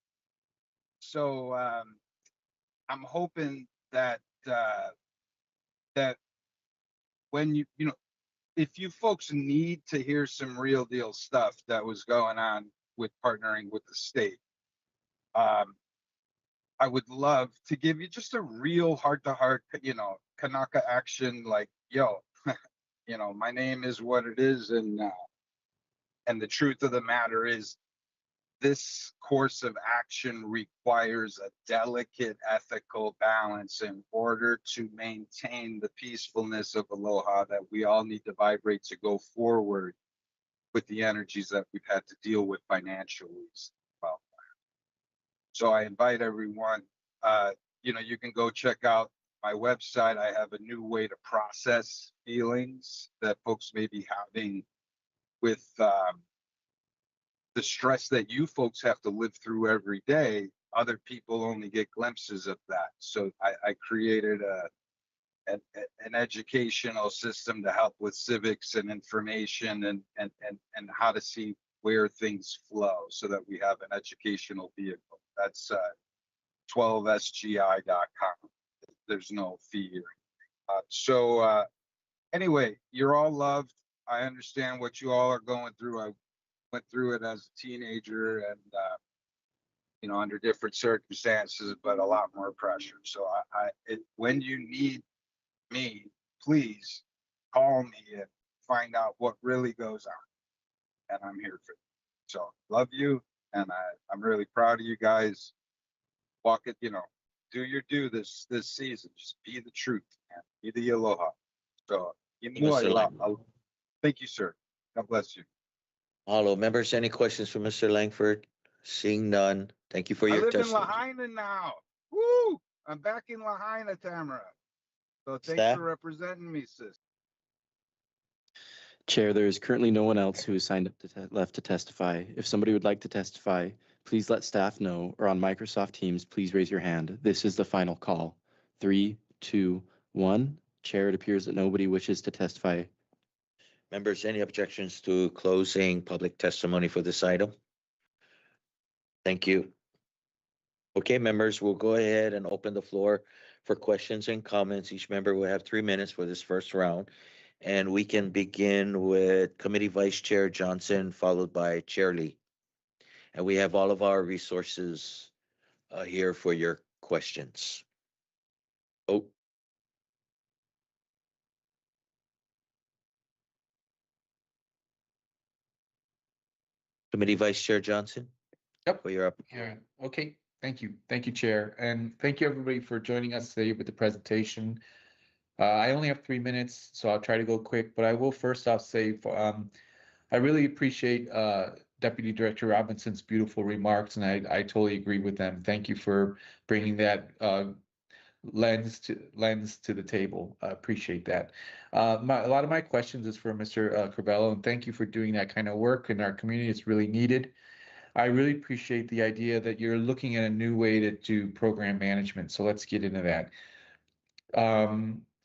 So I'm hoping that that when if you folks need to hear some real deal stuff that was going on with partnering with the state, I would love to give you just a real heart-to-heart, Kanaka action, like, yo, my name is what it is, and the truth of the matter is, this course of action requires a delicate ethical balance in order to maintain the peacefulness of aloha that we all need to vibrate to go forward with the energies that we've had to deal with financially. Well, so I invite everyone, you can go check out my website. I have a new way to process feelings that folks may be having with the stress that you folks have to live through every day. Other people only get glimpses of that. So I created an educational system to help with civics and information and how to see where things flow so that we have an educational vehicle. That's 12sgi.com. There's no fee here. Anyway, you're all loved. I understand what you all are going through. I went through it as a teenager and, under different circumstances, but a lot more pressure. So when you need me, please call me and find out what really goes on. And I'm here for you. So love you. And I'm really proud of you guys. Walk it, do your due this season. Just be the truth, man. Be the aloha. So thank you, sir. God bless you. Hello, members, any questions for Mr. Langford? Seeing none. Thank you for your I live testimony. in Lahaina now. Woo! I'm back in Lahaina, Tamara. So thanks Staff? for representing me, sis. Chair, there is currently no one else who is signed up left to testify. If somebody would like to testify, please let staff know, or on Microsoft Teams, please raise your hand. This is the final call. 3, 2, 1. Chair, it appears that nobody wishes to testify. Members, any objections to closing public testimony for this item? Thank you. Okay, members, we'll go ahead and open the floor for questions and comments. Each member will have 3 minutes for this first round. And we can begin with Committee Vice Chair Johnson, followed by Chair Lee. And we have all of our resources here for your questions. Oh, Committee Vice Chair Johnson? Yep. Oh, you're up. Yeah, okay. Thank you. Thank you, Chair. And thank you, everybody, for joining us today with the presentation. I only have 3 minutes, so I'll try to go quick, but I will first off say I really appreciate Deputy Director Robinson's beautiful remarks, and I totally agree with them. Thank you for bringing that lens to the table. I appreciate that. A lot of my questions is for Mr. Corbello, and thank you for doing that kind of work in our community. It's really needed. I really appreciate the idea that you're looking at a new way to do program management. So let's get into that.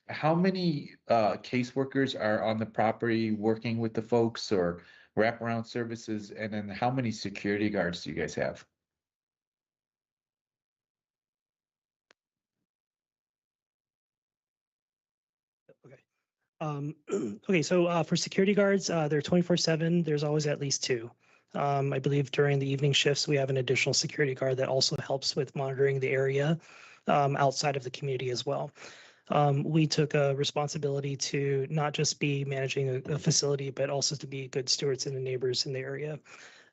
How many caseworkers are on the property working with the folks or wraparound services? And then how many security guards do you guys have? Okay. Okay, so for security guards, they're 24/7. There's always at least two. I believe during the evening shifts, we have an additional security guard that also helps with monitoring the area outside of the community as well. We took a responsibility to not just be managing a facility, but also to be good stewards and the neighbors in the area.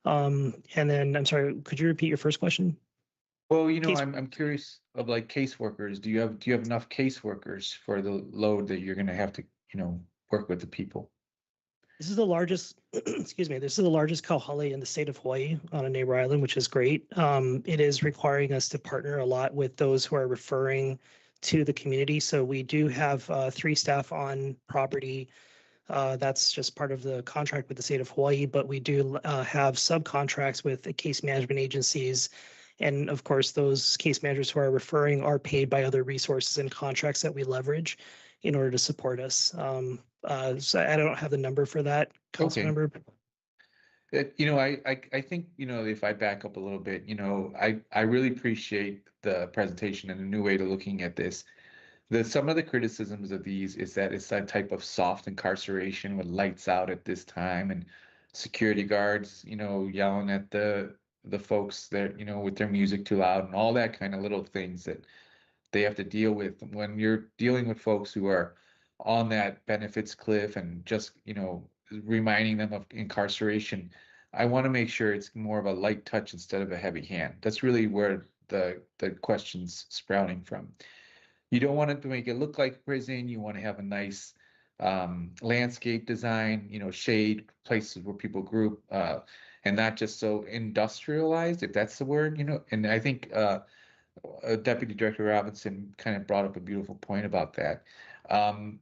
And then, I'm sorry, could you repeat your first question? Well, you know, Case- I'm curious of like caseworkers. Do you have enough caseworkers for the load that you're going to have to, work with the people? This is the largest, excuse me, this is the largest kauhale in the state of Hawaii on a neighbor island, which is great. It is requiring us to partner a lot with those who are referring to the community. So we do have 3 staff on property. That's just part of the contract with the state of Hawaii, but we do have subcontracts with the case management agencies. And of course, those case managers who are referring are paid by other resources and contracts that we leverage in order to support us. So I don't have the number for that, council Okay. member. I think, if I back up a little bit, I really appreciate the presentation and a new way to looking at this. Some of the criticisms of these is that it's that type of soft incarceration with lights out at this time and security guards, yelling at the folks that, with their music too loud and all that kind of little things that they have to deal with when you're dealing with folks who are on that benefits cliff and just, reminding them of incarceration. I want to make sure it's more of a light touch instead of a heavy hand. That's really where the question's sprouting from. You don't want it to make it look like prison. You want to have a nice landscape design, shade, places where people group, and not just so industrialized, if that's the word, And I think Deputy Director Robinson kind of brought up a beautiful point about that.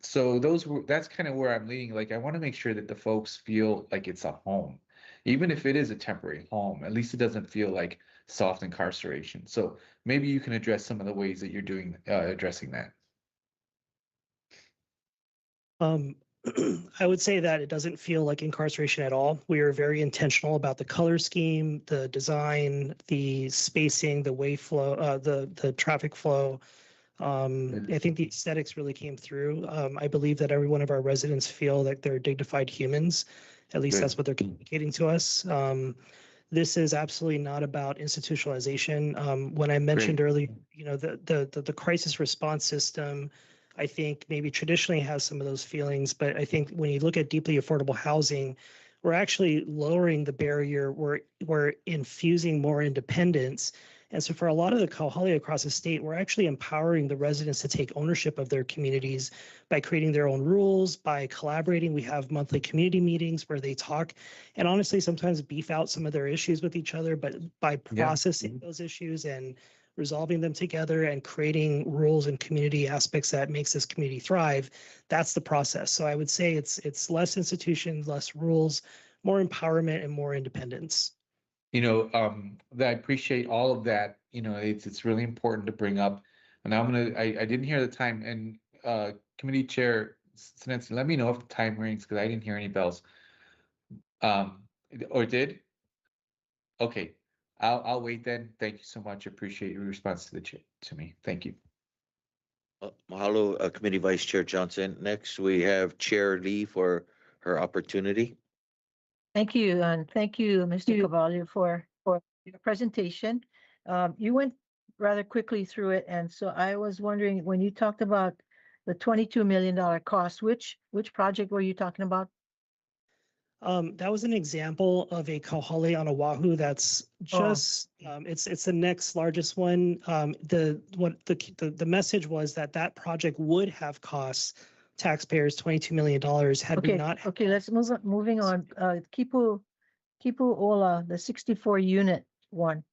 So that's kind of where I'm leading. Like, I want to make sure that the folks feel like it's a home, even if it is a temporary home. At least it doesn't feel like soft incarceration. So maybe you can address some of the ways that you're doing addressing that. I would say that it doesn't feel like incarceration at all. We are very intentional about the color scheme, the design, the spacing, the way flow, the traffic flow. I think the aesthetics really came through. I believe that every one of our residents feel that they're dignified humans. At least that's what they're communicating to us. This is absolutely not about institutionalization. When I mentioned earlier, the crisis response system, I think maybe traditionally has some of those feelings, but I think when you look at deeply affordable housing, we're actually lowering the barrier. We're infusing more independence. And so for a lot of the kauhale across the state, we're actually empowering the residents to take ownership of their communities by creating their own rules, by collaborating. We have monthly community meetings where they talk and honestly sometimes beef out some of their issues with each other, but by processing those issues and resolving them together and creating rules and community aspects that makes this community thrive, that's the process. So I would say it's less institutions, less rules, more empowerment and more independence. I appreciate all of that. It's really important to bring up. And I didn't hear the time. And Committee Chair Sinensi, let me know if the time rings because I didn't hear any bells. Or did? Okay. I'll wait then. Thank you so much. Appreciate your response to me. Thank you. Mahalo, Committee Vice Chair Johnson. Next, we have Chair Lee for her opportunity. Thank you, and thank you, Mr. Cavallo, for your presentation. You went rather quickly through it, and so I was wondering, when you talked about the $22 million cost, which project were you talking about? That was an example of a kauhale on Oahu that's just it's the next largest one. The message was that project would have cost taxpayers $22 million had we not. Okay, let's moving on. Kipu Ola, the 64 unit one.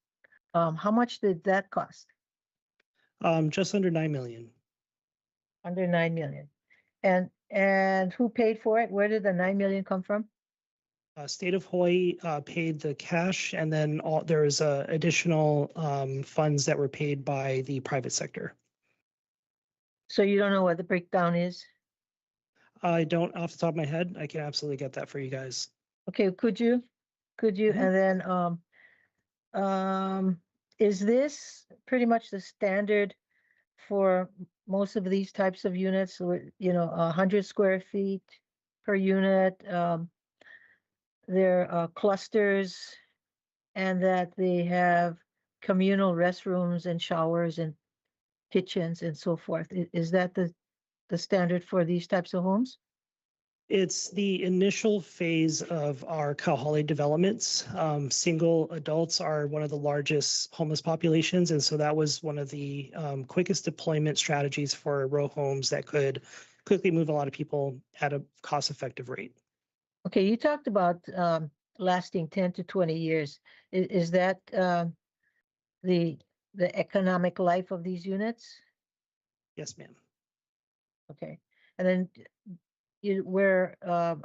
How much did that cost? Just under 9 million. Under 9 million. And who paid for it? Where did the 9 million come from? State of Hawaii paid the cash, and then there was additional funds that were paid by the private sector. So you don't know what the breakdown is? I don't off the top of my head. I can absolutely get that for you guys. Okay, could you? And then is this pretty much the standard for most of these types of units? 100 square feet per unit. They're clusters, and that they have communal restrooms and showers and kitchens and so forth. Is that the standard for these types of homes? It's the initial phase of our kauhale developments. Single adults are one of the largest homeless populations, and so that was one of the quickest deployment strategies for row homes that could quickly move a lot of people at a cost-effective rate. Okay, you talked about lasting 10 to 20 years. Is that the economic life of these units? Yes, ma'am. Okay, and then where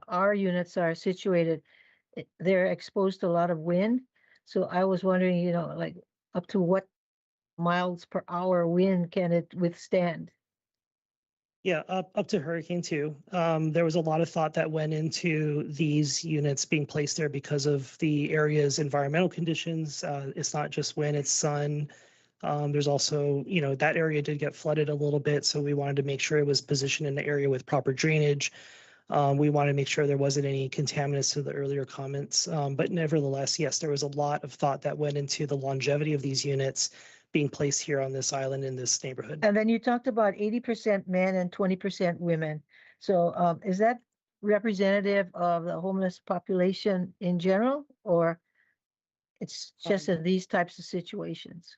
our units are situated, they're exposed to a lot of wind. So I was wondering, like up to what miles per hour wind can it withstand? Yeah, up to Hurricane 2. There was a lot of thought that went into these units being placed there because of the area's environmental conditions. It's not just wind, it's sun. There's also, that area did get flooded a little bit, so we wanted to make sure it was positioned in an area with proper drainage. We wanted to make sure there wasn't any contaminants to the earlier comments. But nevertheless, yes, there was a lot of thought that went into the longevity of these units being placed here on this island in this neighborhood. And then you talked about 80% men and 20% women. So is that representative of the homeless population in general, or it's just in these types of situations?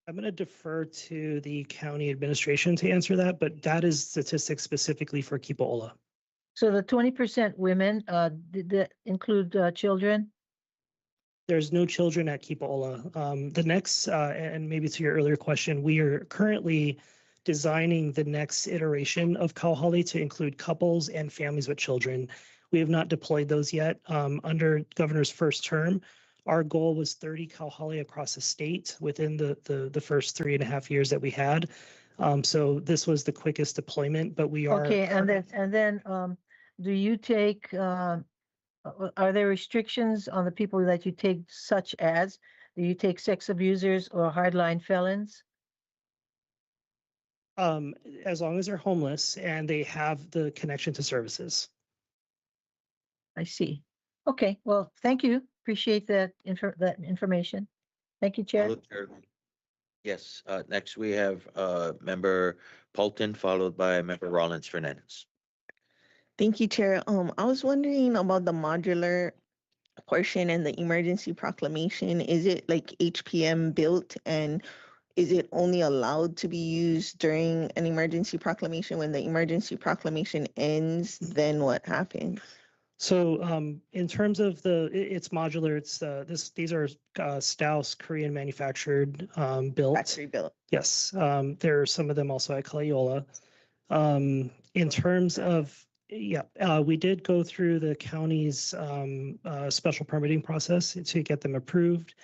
I'm going to defer to the county administration to answer that, but that is statistics specifically for Kipo'ola. So the 20% women, did that include children? There's no children at Kipo'ola. The next, and maybe to your earlier question, we are currently designing the next iteration of kauhale to include couples and families with children. We have not deployed those yet. Under Governor's first term, our goal was 30 kauhale across the state within the first 3.5 years that we had. So this was the quickest deployment, but we are. Okay, and then do you take? Are there restrictions on the people that you take, such as, do you take sex abusers or hardline felons? As long as they're homeless and they have the connection to services. I see. Okay, well, thank you. Appreciate that information. Thank you, Chair. Hello, Chair. Yes, next we have Member Paulton, followed by Member Rollins Fernandez. Thank you, Chair. I was wondering about the modular portion and the emergency proclamation. Is it like HPM built, and is it only allowed to be used during an emergency proclamation? When the emergency proclamation ends, then what happens? So in terms of it's modular. It's these are Staus Korean manufactured, built. Factory built. Yes, there are some of them also at Kalaiola. In terms of we did go through the county's special permitting process to get them approved.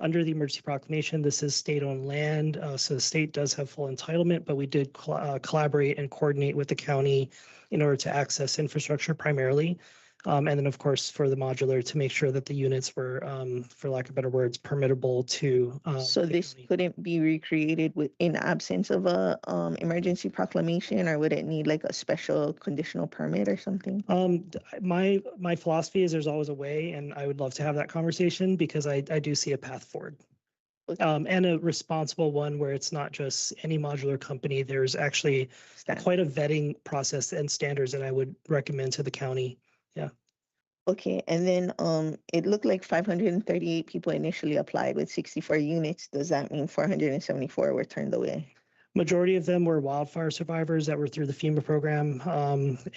Under the emergency proclamation, this is state-owned land, so the state does have full entitlement, but we did collaborate and coordinate with the county in order to access infrastructure primarily. And then, of course, for the modular, to make sure that the units were, for lack of better words, permittable to. So the this county. couldn't be recreated in absence of a emergency proclamation, or would it need like a special conditional permit or something? My philosophy is there's always a way, and I would love to have that conversation because I do see a path forward. Okay. And a responsible one where it's not just any modular company. There's actually quite a vetting process and standards that I would recommend to the county. Yeah. Okay, and then it looked like 538 people initially applied with 64 units. Does that mean 474 were turned away? Majority of them were wildfire survivors that were through the FEMA program.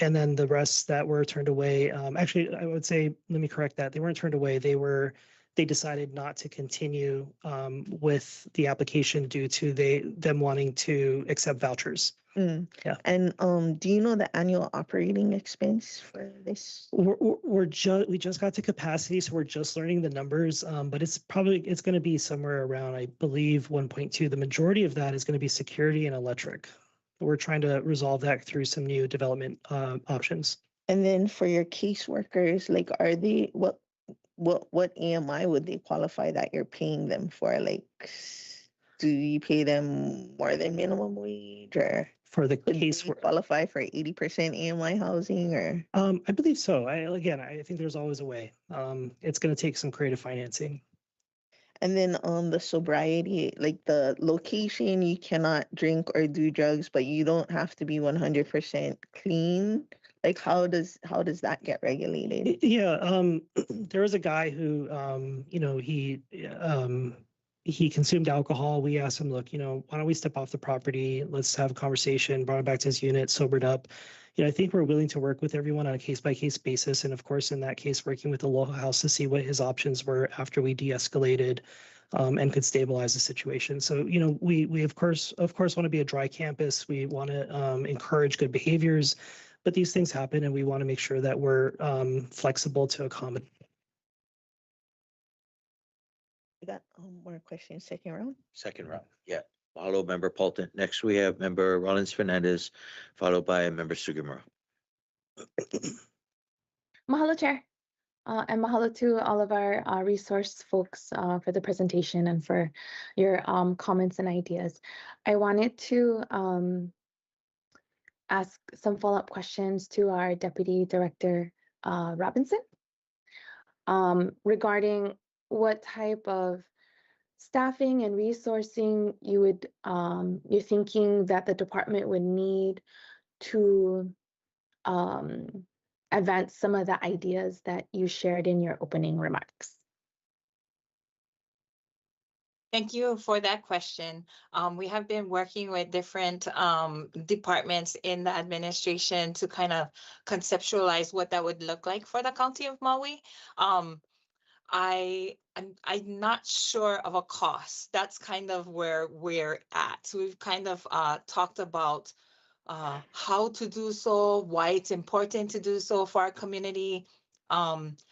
And then the rest that were turned away, actually, I would say, let me correct that. They weren't turned away. They decided not to continue with the application due to them wanting to accept vouchers. Yeah. And do you know the annual operating expense for this? We just got to capacity, so we're just learning the numbers. But it's going to be somewhere around, I believe, 1.2. The majority of that is going to be security and electric. We're trying to resolve that through some new development options. And then for your caseworkers, like, are they what AMI would they qualify that you're paying them for? Like, do you pay them more than minimum wage, or for the could case they qualify for 80% AMI housing, or? I believe so. I think there's always a way. It's going to take some creative financing. And then on the sobriety, like the location, you cannot drink or do drugs, but you don't have to be 100% clean. Like, how does that get regulated? Yeah, there was a guy who, he consumed alcohol. We asked him, look, why don't we step off the property? Let's have a conversation. Brought him back to his unit, sobered up. I think we're willing to work with everyone on a case-by-case basis. And of course, in that case, working with the local house to see what his options were after we de-escalated and could stabilize the situation. So, we of course want to be a dry campus. We want to encourage good behaviors, but these things happen and we want to make sure that we're flexible to accommodate. We got more questions, second round? Second round, yeah. Mahalo, Member Paulton. Next, we have Member Rollins Fernandez, followed by Member Sugimura. Mahalo, Chair. And mahalo to all of our resource folks for the presentation and for your comments and ideas. I wanted to ask some follow-up questions to our Deputy Director Robinson regarding what type of staffing and resourcing you're thinking that the department would need to advance some of the ideas that you shared in your opening remarks. Thank you for that question. We have been working with different departments in the administration to kind of conceptualize what that would look like for the County of Maui. I'm not sure of a cost. That's kind of where we're at. So we've kind of talked about how to do so, why it's important to do so for our community,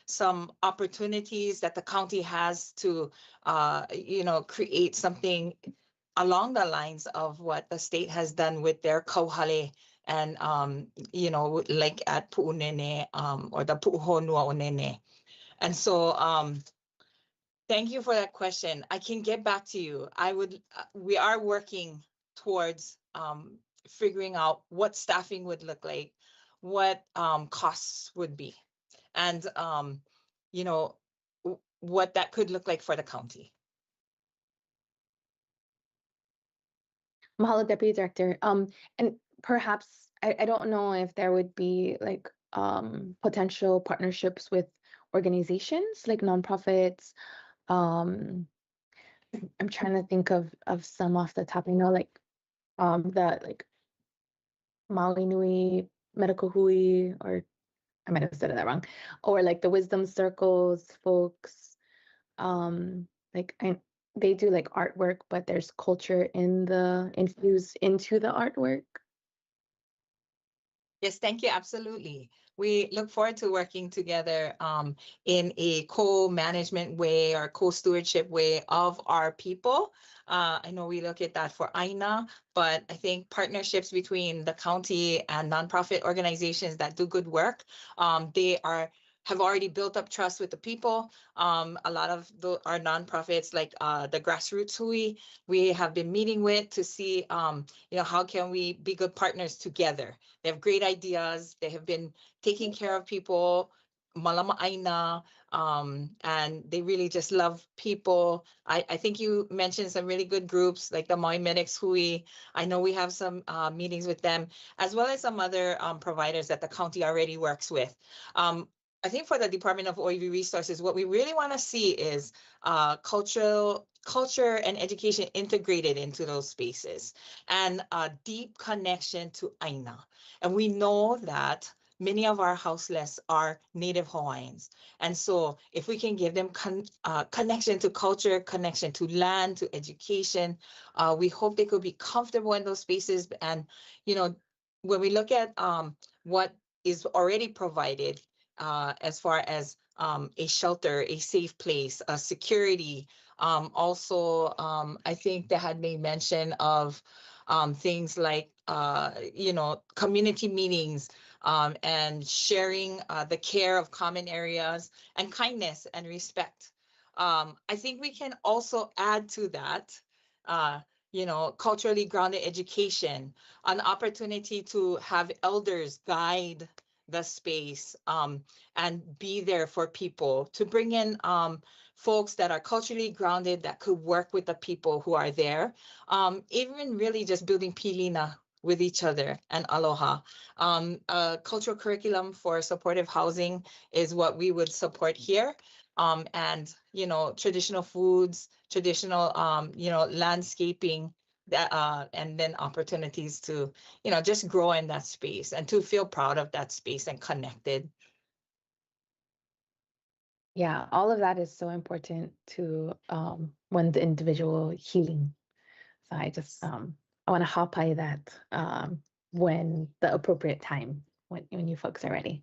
some opportunities that the county has to, create something along the lines of what the state has done with their kauhale and, like at Pu'unene or the Pu'uhonua Onene. And so thank you for that question. I can get back to you. We are working towards figuring out what staffing would look like, what costs would be, and what that could look like for the county. Mahalo, Deputy Director. And perhaps, I don't know if there would be like potential partnerships with organizations like nonprofits. I'm trying to think of some off the top. I know like the like Maui Nui Medical Hui, or I might have said that wrong, or like the Wisdom Circles folks. They do like artwork, but there's culture infused into the artwork. Yes, thank you. Absolutely. We look forward to working together in a co-management way or co-stewardship way of our people. I know we look at that for Aina, but I think partnerships between the county and nonprofit organizations that do good work, they are have already built up trust with the people. A lot of our nonprofits, like the Grassroots Hui, we have been meeting with to see, how can we be good partners together. They have great ideas. They have been taking care of people, malama aina, and they really just love people. I think you mentioned some really good groups like the Maui Medics Hui. I know we have some meetings with them, as well as some other providers that the county already works with. I think for the Department of OEV Resources, what we really want to see is culture and education integrated into those spaces, and a deep connection to Aina. And we know that many of our houseless are Native Hawaiians. And so if we can give them connection to culture, connection to land, to education, we hope they could be comfortable in those spaces. And, when we look at what is already provided, as far as a shelter, a safe place, security. Also, I think they had made mention of things like, community meetings, and sharing the care of common areas, and kindness and respect. I think we can also add to that, culturally grounded education, an opportunity to have elders guide the space, and be there for people, to bring in folks that are culturally grounded, that could work with the people who are there. Even really just building pilina with each other and aloha. A cultural curriculum for supportive housing is what we would support here. And, traditional foods, traditional, landscaping, that, and then opportunities to, just grow in that space and to feel proud of that space and connected. Yeah, all of that is so important to when the individual healing. So I just I want to hapai that when the appropriate time, when you folks are ready.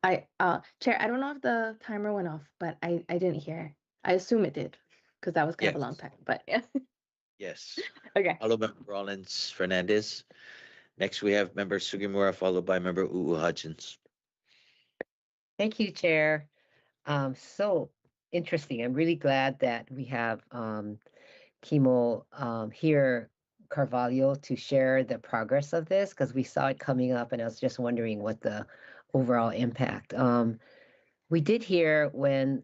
Chair, I don't know if the timer went off, but I didn't hear. I assume it did, because that was kind of a long time. But yeah. Yes. Okay. Hello, Member Rollins Fernandez. Next, we have Member Sugimura, followed by Member Hutchins. Thank you, Chair. So interesting. I'm really glad that we have Kimo here, Carvalho, to share the progress of this, because we saw it coming up and I was just wondering what the overall impact. We did hear when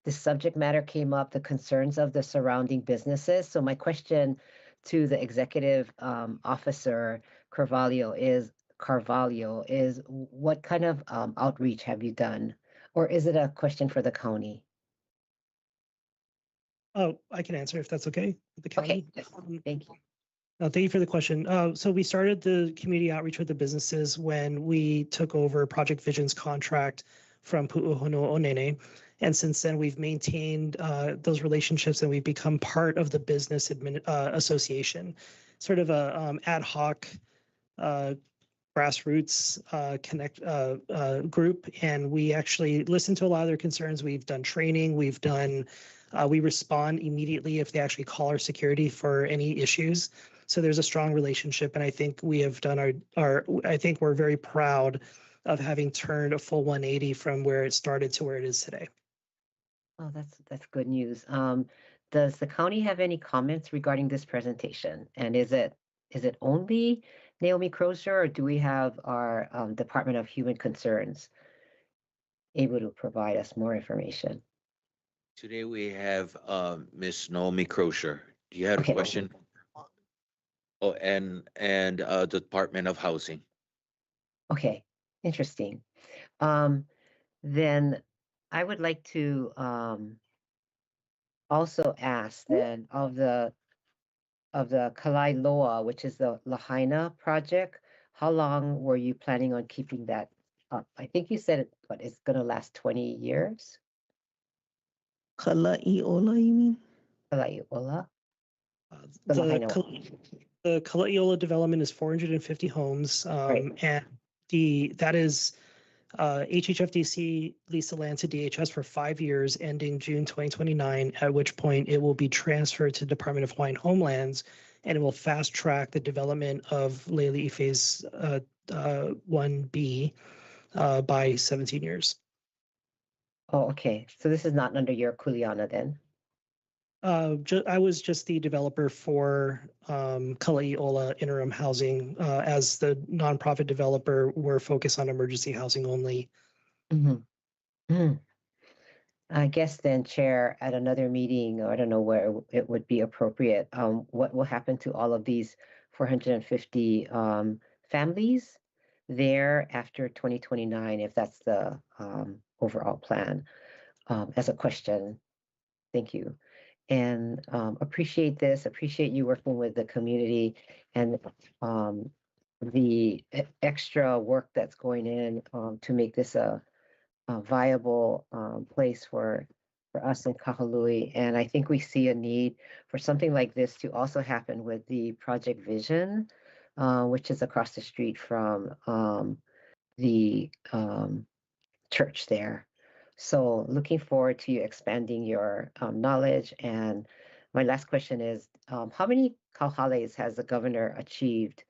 the subject matter came up, the concerns of the surrounding businesses. So my question to the executive officer, Carvalho, is what kind of outreach have you done? Or is it a question for the county? Oh, I can answer if that's okay with the county. Okay, thank you. Thank you for the question. So we started the community outreach with the businesses when we took over Project Vision's contract from Pu'uhonu Onene. And since then, we've maintained those relationships, and we've become part of the business association, sort of a ad hoc grassroots group. And we actually listen to a lot of their concerns. We've done training. We respond immediately if they actually call our security for any issues. So there's a strong relationship, and I think we have done I think we're very proud of having turned a full 180 from where it started to where it is today. Oh, that's good news. Does the county have any comments regarding this presentation? And is it only Naomi Crozier, or do we have our Department of Human Concerns able to provide us more information? Today we have Miss Naomi Crozier. Do you have a question? Oh, and the Department of Housing. Okay, interesting. Then I would like to also ask then of the Kalai Loa, which is the Lahaina project, how long were you planning on keeping that up? I think you said it's going to last 20 years. Kalai Ola, you mean? Kalai Ola? The Kalaiola development is 450 homes, Right. and that is HHFDC leased the land to DHS for 5 years, ending June 2029, at which point it will be transferred to Department of Hawaiian Homelands, and it will fast track the development of Leili'i Phase 1B. by 17 years. Oh, okay. So this is not under your kuleana then? I was just the developer for Kala'iola interim housing. As the nonprofit developer, we're focused on emergency housing only. I guess then, Chair, at another meeting, or I don't know where it would be appropriate, what will happen to all of these 450 families there after 2029, if that's the overall plan, as a question? Thank you. And appreciate this, appreciate you working with the community and the extra work that's going in to make this a viable place for us in Kahului. And I think we see a need for something like this to also happen with the Project Vision, which is across the street from the church there. So looking forward to you expanding your knowledge. And my last question is, how many kauhales has the governor achieved?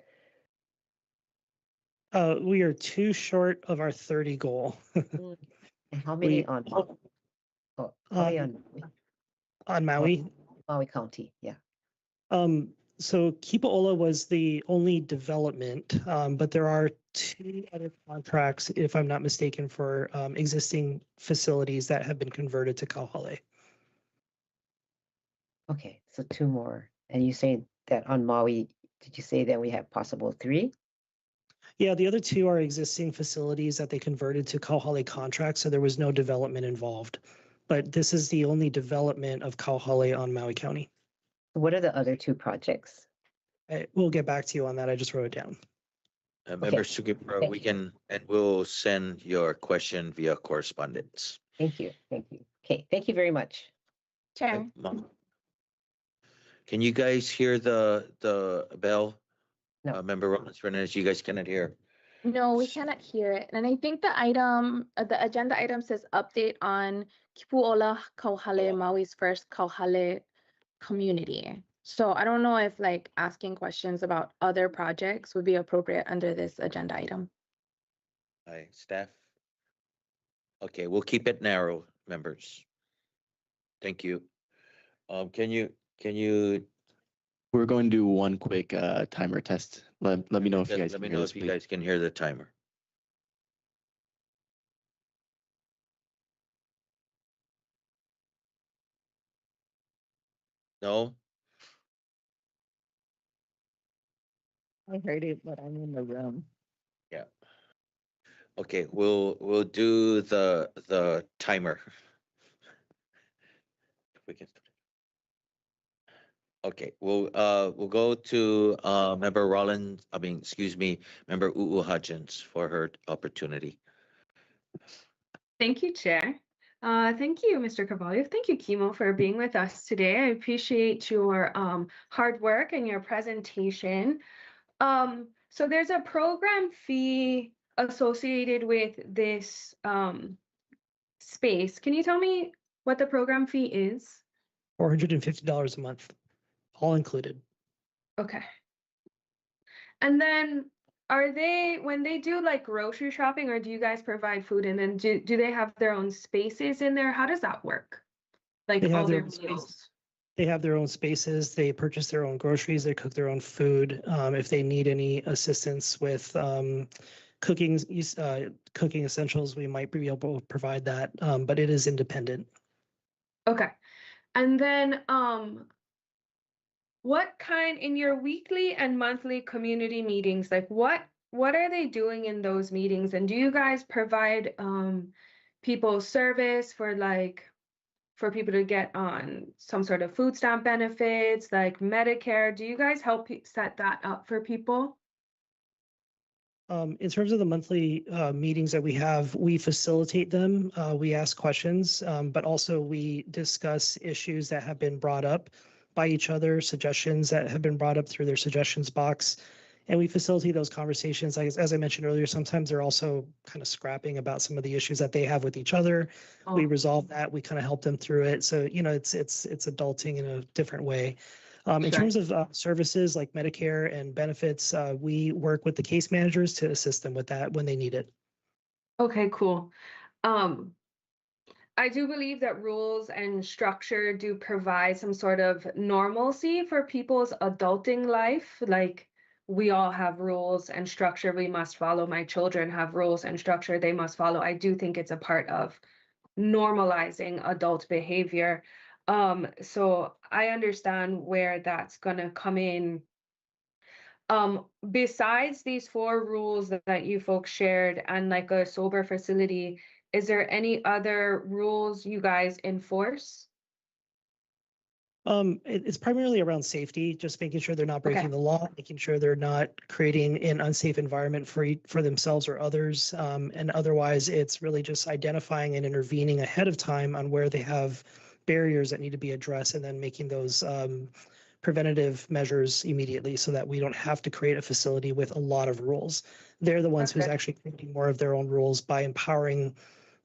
We are too short of our 30 goal. And how many on how many on Maui? Maui County, yeah. So Kipa'ola was the only development, but there are 2 other contracts, if I'm not mistaken, for existing facilities that have been converted to kauhale. Okay, so 2 more. And you say that on Maui, did you say that we have possible 3? Yeah, the other 2 are existing facilities that they converted to kauhale contracts, so there was no development involved. But this is the only development of kauhale on Maui County. What are the other 2 projects? We'll get back to you on that. I just wrote it down. Member Sugimura, we can, and we'll send your question via correspondence. Thank you. Thank you. Okay, thank you very much. Chair. Can you guys hear the bell? No. Member Rollins Fernandez, you guys cannot hear. No, we cannot hear it. And I think the item, the agenda item says update on Kipu'ola Kauhale, Maui's first Kauhale community. So I don't know if like asking questions about other projects would be appropriate under this agenda item. Hi, staff. Okay, we'll keep it narrow, members. Thank you. Can you? We're going to do one quick timer test. Let me know if you guys Let can me hear know this, if you please. guys can hear the timer. No? I heard it, but I'm in the room. Yeah. Okay, we'll do the timer. We can. Okay, we'll go to Member Rollins, excuse me, Member U'u Hutchins for her opportunity. Thank you, Chair. Thank you, Mr. Carvalho. Thank you, Kimo, for being with us today. I appreciate your hard work and your presentation. So there's a program fee associated with this space. Can you tell me what the program fee is? $450 a month, all included. Okay. And then are they, when they do like grocery shopping, or do you guys provide food, and then do they have their own spaces in there? How does that work? Like They have all their their own space. meals? They have their own spaces. They purchase their own groceries. They cook their own food. If they need any assistance with cooking essentials, we might be able to provide that, but it is independent. Okay. And then what kind, in your weekly and monthly community meetings, like what are they doing in those meetings? And do you guys provide people service for people to get on some sort of food stamp benefits, like Medicare? Do you guys help set that up for people? In terms of the monthly meetings that we have, we facilitate them. We ask questions, but also we discuss issues that have been brought up by each other, suggestions that have been brought up through their suggestions box. And we facilitate those conversations. As I mentioned earlier, sometimes they're also kind of scrapping about some of the issues that they have with each other. Oh. We resolve that. We kind of help them through it. So, you know, it's adulting in a different way. In Sure. terms of services like Medicare and benefits, we work with the case managers to assist them with that when they need it. Okay, cool. Um, I do believe that rules and structure do provide some sort of normalcy for people's adulting life. Like we all have rules and structure we must follow. My children have rules and structure they must follow. I do think it's a part of normalizing adult behavior. So I understand where that's gonna come in. Besides these 4 rules that you folks shared and like a sober facility, is there any other rules you guys enforce? It's primarily around safety, just making sure they're not Okay. breaking the law, making sure they're not creating an unsafe environment for themselves or others. And otherwise, it's really just identifying and intervening ahead of time on where they have barriers that need to be addressed, and then making those preventative measures immediately so that we don't have to create a facility with a lot of rules. They're the ones who's Okay. actually creating more of their own rules by empowering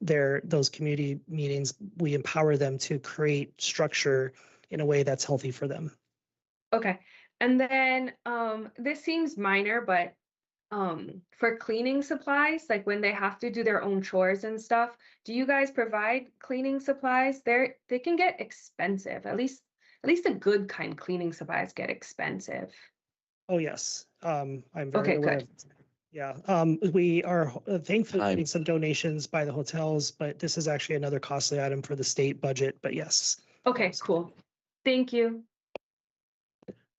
those community meetings. We empower them to create structure in a way that's healthy for them. Okay. And then this seems minor, but for cleaning supplies, like when they have to do their own chores and stuff, do you guys provide cleaning supplies? They can get expensive. At least the good kind cleaning supplies get expensive. Oh, yes. I'm very Okay, aware good. of. Yeah, we are thankfully Time. getting some donations by the hotels, but this is actually another costly item for the state budget. But yes. Okay, cool. Thank you.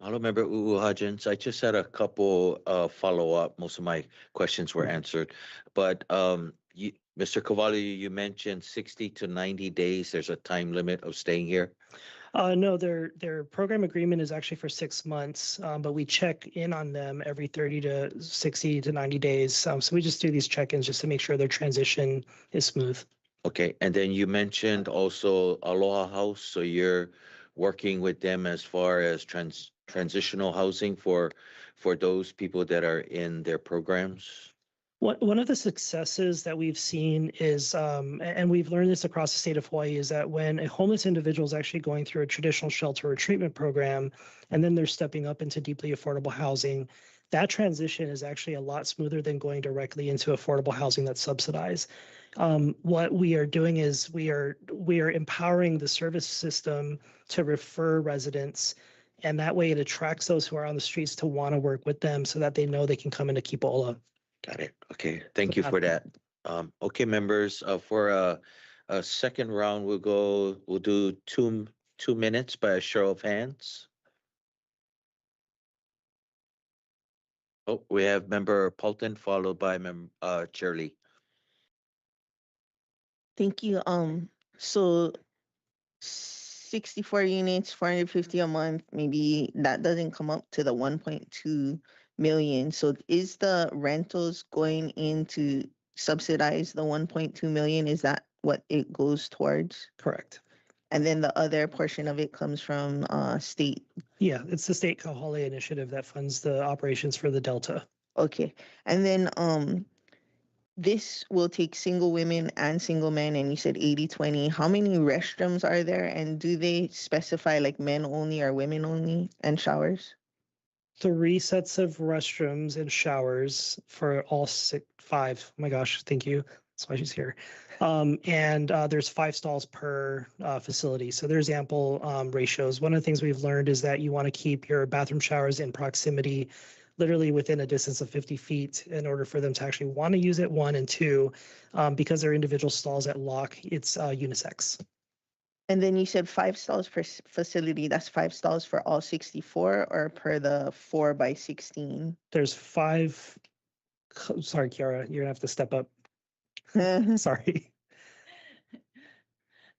Hello, Member Hudgens. I just had a couple follow-up. Most of my questions were answered. But Mr. Cavalli, you mentioned 60 to 90 days. There's a time limit of staying here. No, their program agreement is actually for 6 months, but we check in on them every 30 to 60 to 90 days. So we just do these check-ins just to make sure their transition is smooth. Okay, and then you mentioned also Aloha House. So you're working with them as far as transitional housing for those people that are in their programs. One of the successes that we've seen is, and we've learned this across the state of Hawaii, is that when a homeless individual is actually going through a traditional shelter or treatment program, and then they're stepping up into deeply affordable housing, that transition is actually a lot smoother than going directly into affordable housing that's subsidized. What we are doing is we are empowering the service system to refer residents, and that way it attracts those who are on the streets to want to work with them so that they know they can come into Kipo'ola. Got it. Okay, thank you for that. Okay, members, for a second round, we'll do 2 minutes by a show of hands. Oh, we have Member Paulton followed by Chair Lee. Thank you. So 64 units, 450 a month, maybe that doesn't come up to the 1.2 million. So is the rentals going in to subsidize the 1.2 million? Is that what it goes towards? Correct. And then the other portion of it comes from state. Yeah, it's the state Kauhale initiative that funds the operations for the Delta. Okay. And then this will take single women and single men, and you said 80-20. How many restrooms are there, and do they specify like men only or women only, and showers? 3 sets of restrooms and showers for all 5. Oh my gosh, thank you. That's why she's here. And there's 5 stalls per facility. So there's ample ratios. One of the things we've learned is that you want to keep your bathroom showers in proximity, literally within a distance of 50 feet in order for them to actually want to use it, 1, and 2, because they're individual stalls at lock, it's unisex. And then you said 5 stalls per facility. That's 5 stalls for all 64 or per the 4 by 16? There's 5. Sorry, Kiara, you're gonna have to step up. Sorry.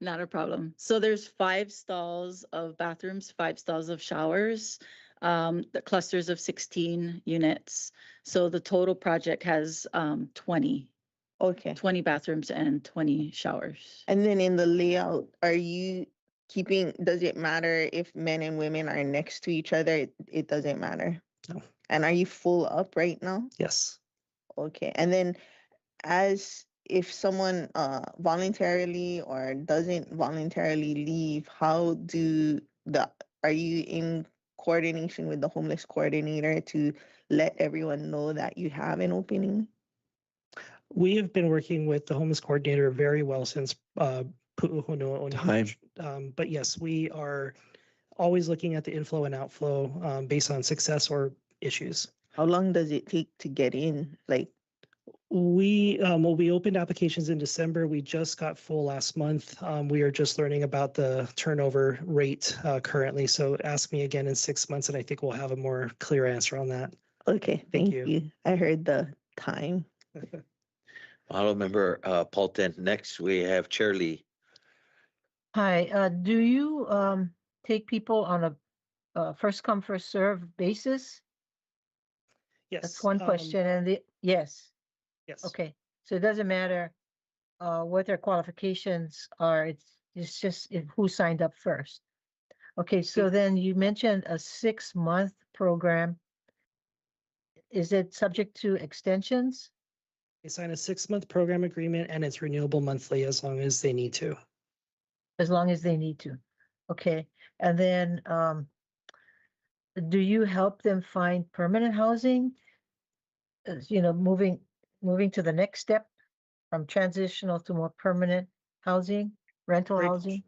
Not a problem. So there's 5 stalls of bathrooms, 5 stalls of showers, the clusters of 16 units. So the total project has 20. Okay. 20 bathrooms and 20 showers. And then in the layout, are you does it matter if men and women are next to each other? It doesn't matter. No. And are you full up right now? Yes. Okay. And then if someone voluntarily or doesn't voluntarily leave, are you in coordination with the homeless coordinator to let everyone know that you have an opening? We have been working with the homeless coordinator very well since Pu'uhonua Oni. But yes, we are always looking at the inflow and outflow based on success or issues. How long does it take to get in? Like, We opened applications in December. We just got full last month. We are just learning about the turnover rate currently. So ask me again in 6 months, and I think we'll have a more clear answer on that. okay, thank you. I heard the time. Mahalo, Member Paulton. Next, we have Chair Lee. Hi, do you take people on a first come, first serve basis? Yes. That's one question. And yes. Yes. Okay, so it doesn't matter what their qualifications are. It's just who signed up first. Okay, so then you mentioned a 6-month program. Is it subject to extensions? They sign a 6-month program agreement, and it's renewable monthly as long as they need to. As long as they need to. Okay, and then do you help them find permanent housing? You know, moving to the next step from transitional to more permanent housing, rental housing?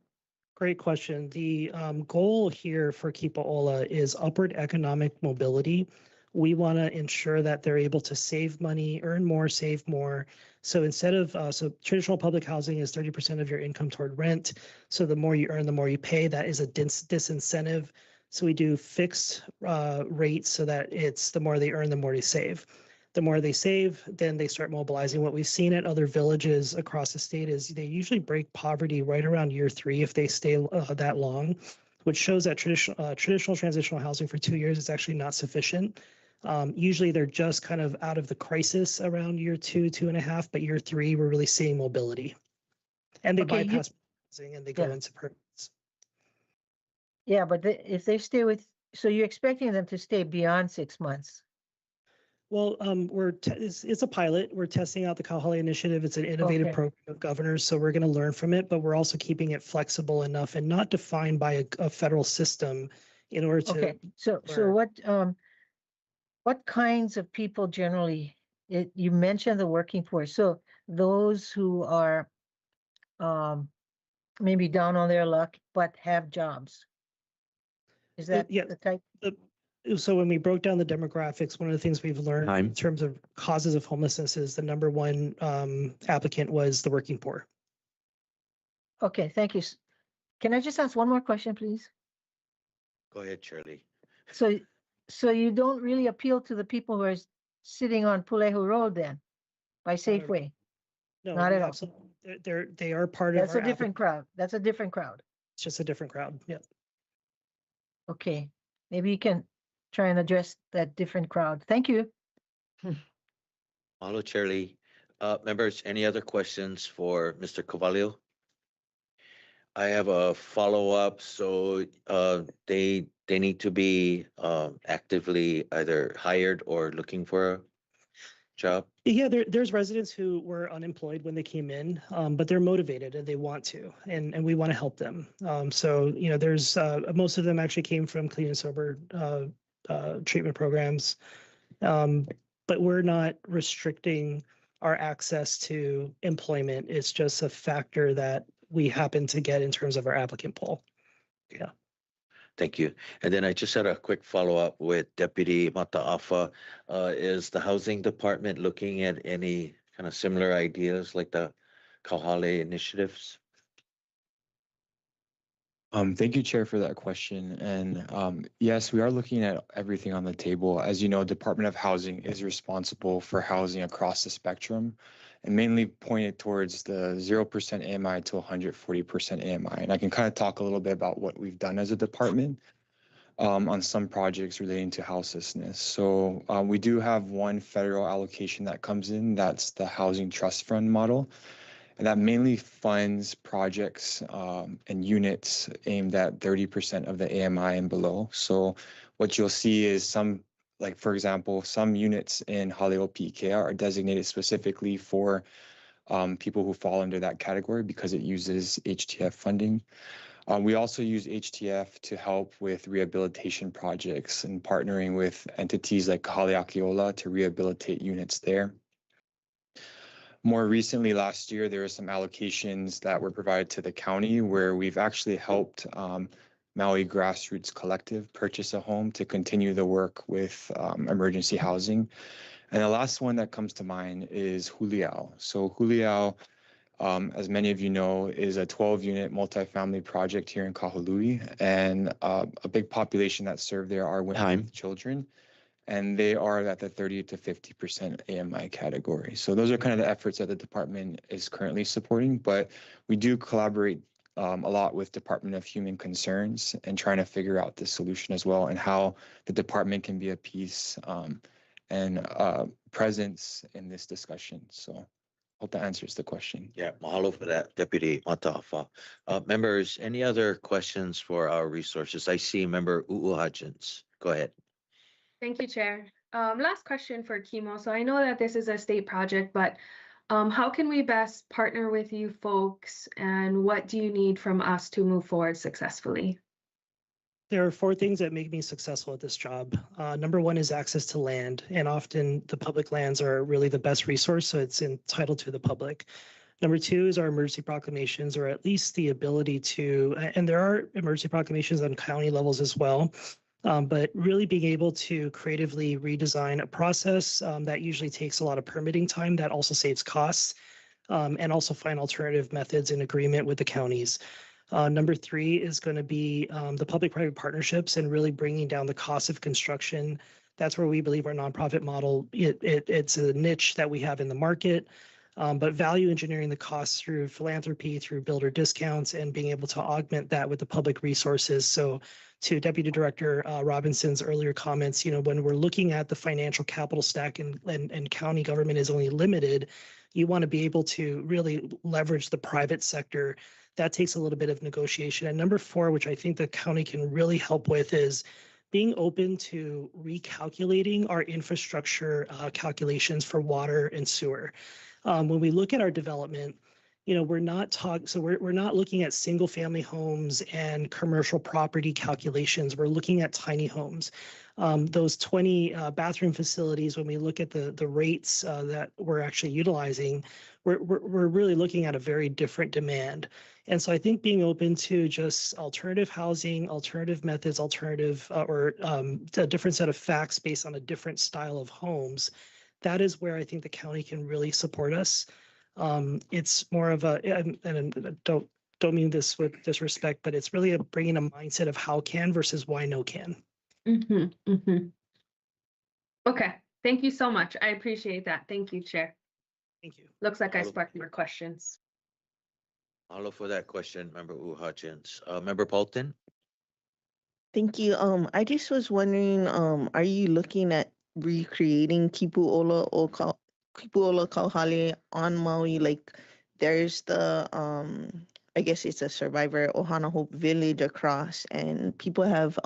Great question. The goal here for Kipa'ola is upward economic mobility. We want to ensure that they're able to save money, earn more, save more. So instead of, so traditional public housing is 30% of your income toward rent. So the more you earn, the more you pay. That is a disincentive. So we do fixed rates so that it's the more they earn, the more they save. The more they save, then they start mobilizing. What we've seen at other villages across the state is they usually break poverty right around year 3 if they stay that long, which shows that traditional transitional housing for 2 years is actually not sufficient. Usually they're just kind of out of the crisis around year 2, 2.5, but year 3, we're really seeing mobility. And they bypass housing and they go into permanence. Yeah, but if they stay with, so you're expecting them to stay beyond 6 months? Well, it's a pilot. We're testing out the Kauhale initiative. It's an innovative program of governors, so we're going to learn from it, but we're also keeping it flexible enough and not defined by a federal system in order to. Okay, so what kinds of people generally, you mentioned the working poor, so those who are maybe down on their luck but have jobs. Is that the type? So when we broke down the demographics, one of the things we've learned in terms of causes of homelessness is the number one applicant was the working poor. Okay, thank you. Can I just ask one more question, please? Go ahead, Charlie. So you don't really appeal to the people who are sitting on Pulehu Road then, by Safeway? No, not at all. They are part of. That's a different crowd. That's a different crowd. It's just a different crowd. Yeah. Okay, maybe you can try and address that different crowd. Thank you. Mahalo, Chair Lee. Members, any other questions for Mr. Carvalho? I have a follow-up. So they need to be actively either hired or looking for a job? Yeah, there's residents who were unemployed when they came in, but they're motivated and they want to, and we want to help them. So, you know, there's most of them actually came from clean and sober treatment programs, but we're not restricting our access to employment. It's just a factor that we happen to get in terms of our applicant pool. Yeah. Thank you. And then I just had a quick follow-up with Deputy Mataafa. Is the Housing Department looking at any kind of similar ideas like the Kauhale initiatives? Thank you, Chair, for that question. And yes, we are looking at everything on the table. As you know, Department of Housing is responsible for housing across the spectrum and mainly pointed towards the 0% AMI to 140% AMI. And I can kind of talk a little bit about what we've done as a department on some projects relating to houselessness. So we do have one federal allocation that comes in, that's the Housing Trust Fund model. And that mainly funds projects and units aimed at 30% of the AMI and below. So what you'll see is some, like for example, some units in Haleo PK are designated specifically for people who fall under that category because it uses HTF funding. We also use HTF to help with rehabilitation projects and partnering with entities like Kahale Akiola to rehabilitate units there. More recently, last year, there were some allocations that were provided to the county where we've actually helped Maui Grassroots Collective purchase a home to continue the work with emergency housing. And the last one that comes to mind is Juliao. So Juliao, as many of you know, is a 12-unit multifamily project here in Kahului, and a big population that served there are women with children, and they are at the 30 to 50% AMI category. So those are kind of the efforts that the department is currently supporting, but we do collaborate a lot with Department of Human Concerns and trying to figure out the solution as well, and how the department can be a piece and presence in this discussion. So hope that answers the question. Yeah, mahalo for that, Deputy Mataafa. Members, any other questions for our resources? I see Member U'u Hutchins. Go ahead. Thank you, Chair. Last question for Kimo. So I know that this is a state project, but how can we best partner with you folks, and what do you need from us to move forward successfully? There are 4 things that make me successful at this job. Number 1 is access to land, and often the public lands are really the best resource, so it's entitled to the public. Number 2 is our emergency proclamations, or at least the ability to, and there are emergency proclamations on county levels as well, but really being able to creatively redesign a process that usually takes a lot of permitting time, that also saves costs, and also find alternative methods in agreement with the counties. Number 3 is going to be the public-private partnerships and really bringing down the cost of construction. That's where we believe our nonprofit model, it's a niche that we have in the market, but value engineering the costs through philanthropy, through builder discounts, and being able to augment that with the public resources. So to Deputy Director Robinson's earlier comments, when we're looking at the financial capital stack and county government is only limited, you want to be able to really leverage the private sector. That takes a little bit of negotiation. And number 4, which I think the county can really help with, is being open to recalculating our infrastructure calculations for water and sewer. When we look at our development, we're not looking at single family homes and commercial property calculations. We're looking at tiny homes. Those 20 bathroom facilities, when we look at the rates that we're actually utilizing, we're really looking at a very different demand. And so I think being open to just alternative housing, alternative methods, or a different set of facts based on a different style of homes, that is where I think the county can really support us. It's more of a, and don't mean this with disrespect, but it's really bringing a mindset of how can versus why no can. Okay, thank you so much. I appreciate that. Thank you, Chair. Thank you. Looks like I sparked more questions. Mahalo for that question, Member U'u Hutchins. Member Paulton? Thank you. I just was wondering, are you looking at recreating Kipu'ola Kauhale on Maui? Like, there's the I guess it's a survivor Ohana Hope Village across, and people have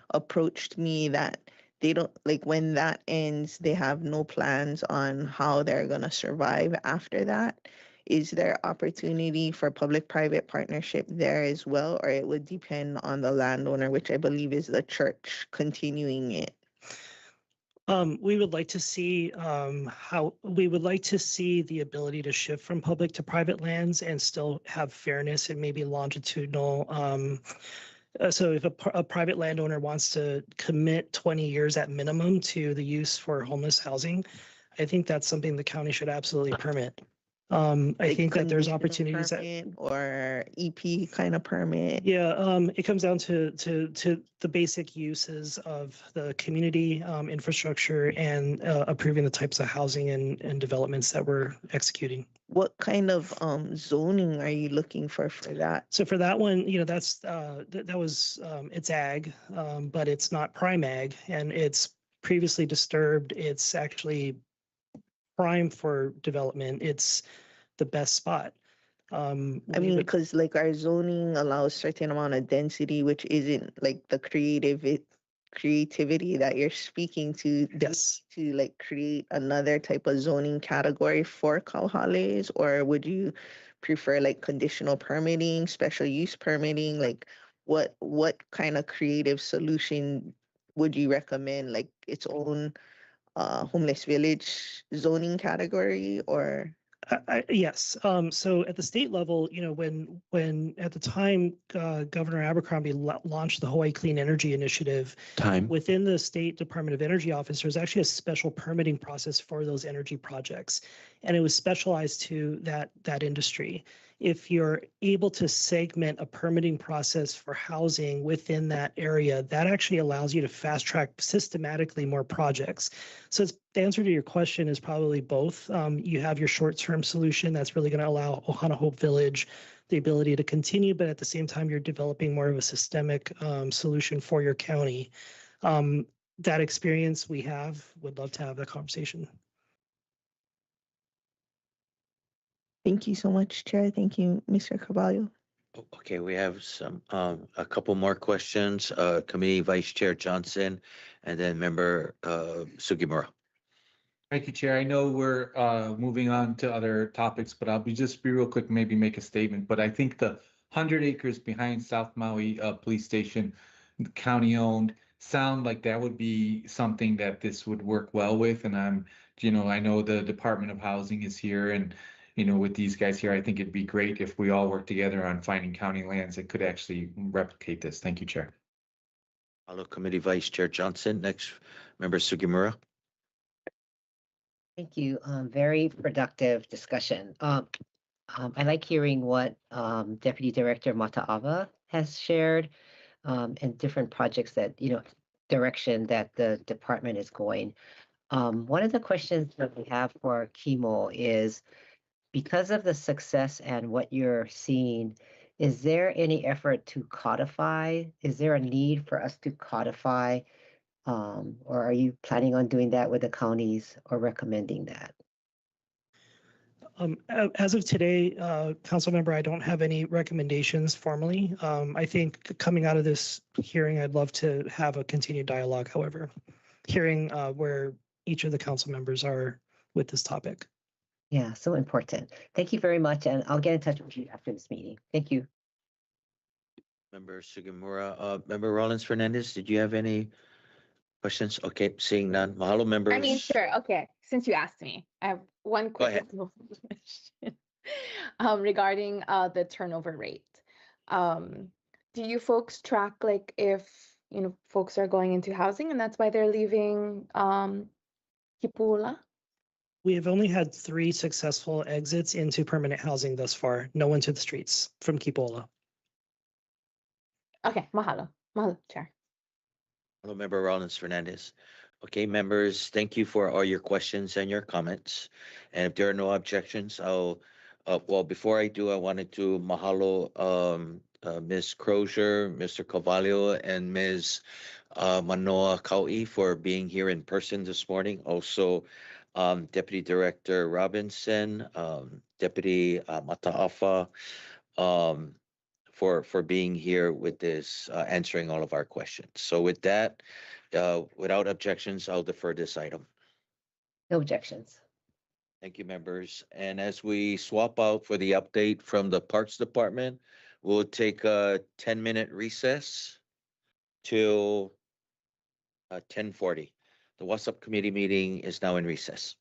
approached me that they don't, like, when that ends, they have no plans on how they're gonna survive after that. Is there opportunity for public-private partnership there as well, or it would depend on the landowner, which I believe is the church, continuing it? We would like to see the ability to shift from public to private lands and still have fairness and maybe longitudinal. So if a private landowner wants to commit 20 years at minimum to the use for homeless housing, I think that's something the county should absolutely permit. I think that there's opportunities or EP kind of permit. Yeah, it comes down to the basic uses of the community infrastructure and approving the types of housing and developments that we're executing. What kind of zoning are you looking for that? So for that one, that's it's ag, but it's not prime ag, and it's previously disturbed. It's actually prime for development. It's the best spot. I mean, because like our zoning allows certain amount of density, which isn't like the creativity that you're speaking to. Yes. To like create another type of zoning category for kauhales, or would you prefer like conditional permitting, special use permitting? Like what kind of creative solution would you recommend? Like its own homeless village zoning category, or? Yes. So at the state level, when at the time Governor Abercrombie launched the Hawaii Clean Energy Initiative, Time. within the State Department of Energy office, there's actually a special permitting process for those energy projects, and it was specialized to that industry. If you're able to segment a permitting process for housing within that area, that actually allows you to fast track systematically more projects. So the answer to your question is probably both. You have your short-term solution that's really going to allow Ohana Hope Village the ability to continue, but at the same time, you're developing more of a systemic solution for your county. That experience we have, would love to have that conversation. Thank you so much, Chair. Thank you, Mr. Carvalho. Okay, we have a couple more questions. Committee Vice Chair Johnson, and then Member Sugimura. Thank you, Chair. I know we're moving on to other topics, but I'll be real quick, maybe make a statement. But I think the 100 acres behind South Maui Police Station, county owned, sound like that would be something that this would work well with. And I know the Department of Housing is here, and with these guys here, I think it'd be great if we all work together on finding county lands that could actually replicate this. Thank you, Chair. Hello, Committee Vice Chair Johnson. Next, Member Sugimura. Thank you. Very productive discussion. I like hearing what Deputy Director Mata'ava has shared and different projects that, direction that the department is going. One of the questions that we have for Kimo is, because of the success and what you're seeing, is there any effort to codify? Is there a need for us to codify? Or are you planning on doing that with the counties or recommending that? As of today, council member, I don't have any recommendations formally. I think coming out of this hearing, I'd love to have a continued dialogue, however, hearing where each of the council members are with this topic. Yeah, so important. Thank you very much, and I'll get in touch with you after this meeting. Thank you. Member Sugimura. Member Rollins Fernandez, did you have any questions? Okay, seeing none. Mahalo, members. I mean, sure. Okay. Since you asked me, I have one quick question regarding the turnover rate. Do you folks track like if folks are going into housing and that's why they're leaving Kipula? We have only had 3 successful exits into permanent housing thus far. No one to the streets from Kipola. Okay, mahalo. Mahalo, Chair. Hello, Member Rollins Fernandez. Okay, members, thank you for all your questions and your comments. And if there are no objections, well, before I do, I wanted to mahalo Ms. Crozier, Mr. Carvalho, and Ms. Manoa Kau'i for being here in person this morning. Also, Deputy Director Robinson, Deputy Mata'afa, for being here with this, answering all of our questions. So with that, without objections, I'll defer this item. No objections. Thank you, members. And as we swap out for the update from the Parks Department, we'll take a 10-minute recess till 10:40. The WASSP committee meeting is now in recess.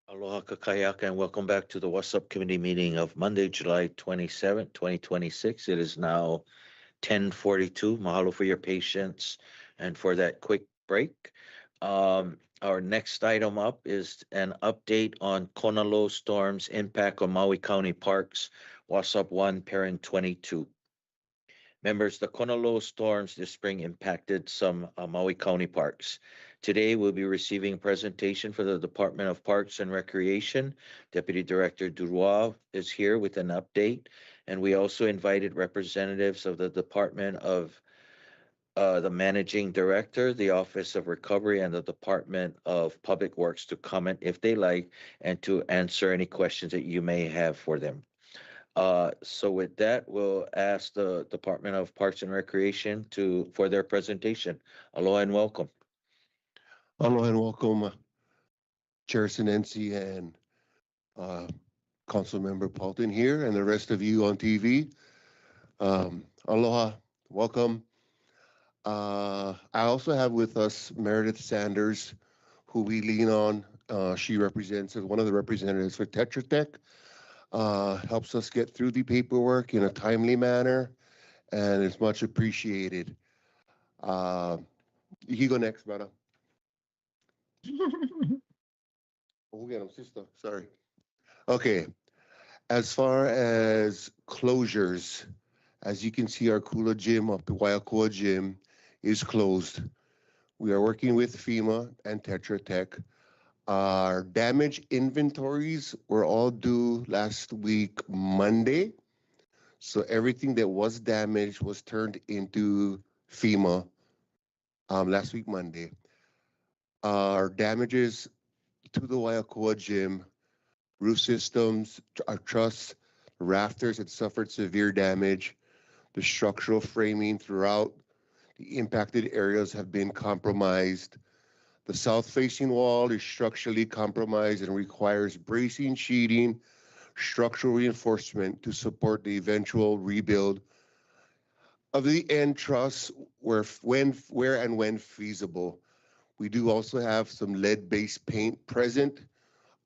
Aloha kakayaka and welcome back to the WASSP Committee meeting of Monday, July 27th, 2026. It is now 10:42. Mahalo for your patience and for that quick break. Our next item up is an update on Konalo storm's impact on Maui County parks, WASSP 1, Parent 22. Members, the Konalo storms this spring impacted some Maui County parks. Today, we'll be receiving a presentation for the Department of Parks and Recreation. Deputy Director Duroy is here with an update. And we also invited representatives of the Department of the Managing Director, the Office of Recovery, and the Department of Public Works to comment if they like and to answer any questions that you may have for them. So with that, we'll ask the Department of Parks and Recreation for their presentation. Aloha and welcome. Aloha and welcome, Chair Sinensi and Council Member Paulton here and the rest of you on TV. Aloha, welcome. I also have with us Meredith Sanders, who we lean on. She represents as one of the representatives for Tetra Tech. Helps us get through the paperwork in a timely manner, and it's much appreciated. You can go next, brother. Oh, get him, sister. Sorry. Okay. As far as closures, as you can see, our Kula Gym up the Waiakua Gym is closed. We are working with FEMA and Tetra Tech. Our damage inventories were all due last week, Monday. So everything that was damaged was turned into FEMA last week, Monday. Our damages to the Waiakua Gym, roof systems, our truss, rafters had suffered severe damage. The structural framing throughout the impacted areas have been compromised. The south-facing wall is structurally compromised and requires bracing, sheeting, structural reinforcement to support the eventual rebuild of the end truss where and when feasible. We do also have some lead-based paint present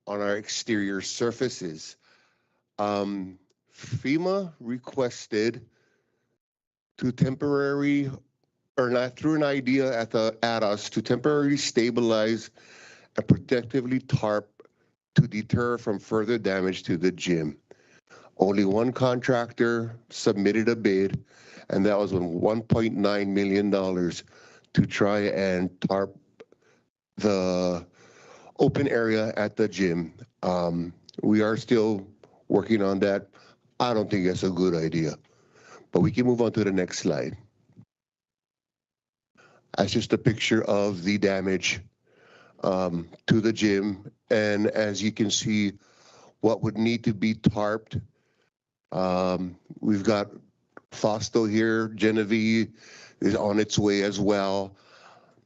on our exterior surfaces. FEMA requested to temporary, or not through an idea at us to temporarily stabilize and protectively tarp to deter from further damage to the gym. Only one contractor submitted a bid, and that was on $1.9 million to try and tarp the open area at the gym. We are still working on that. I don't think that's a good idea, but we can move on to the next slide. That's just a picture of the damage to the gym. And as you can see, what would need to be tarped. We've got Fausto here, Genevieve is on its way as well.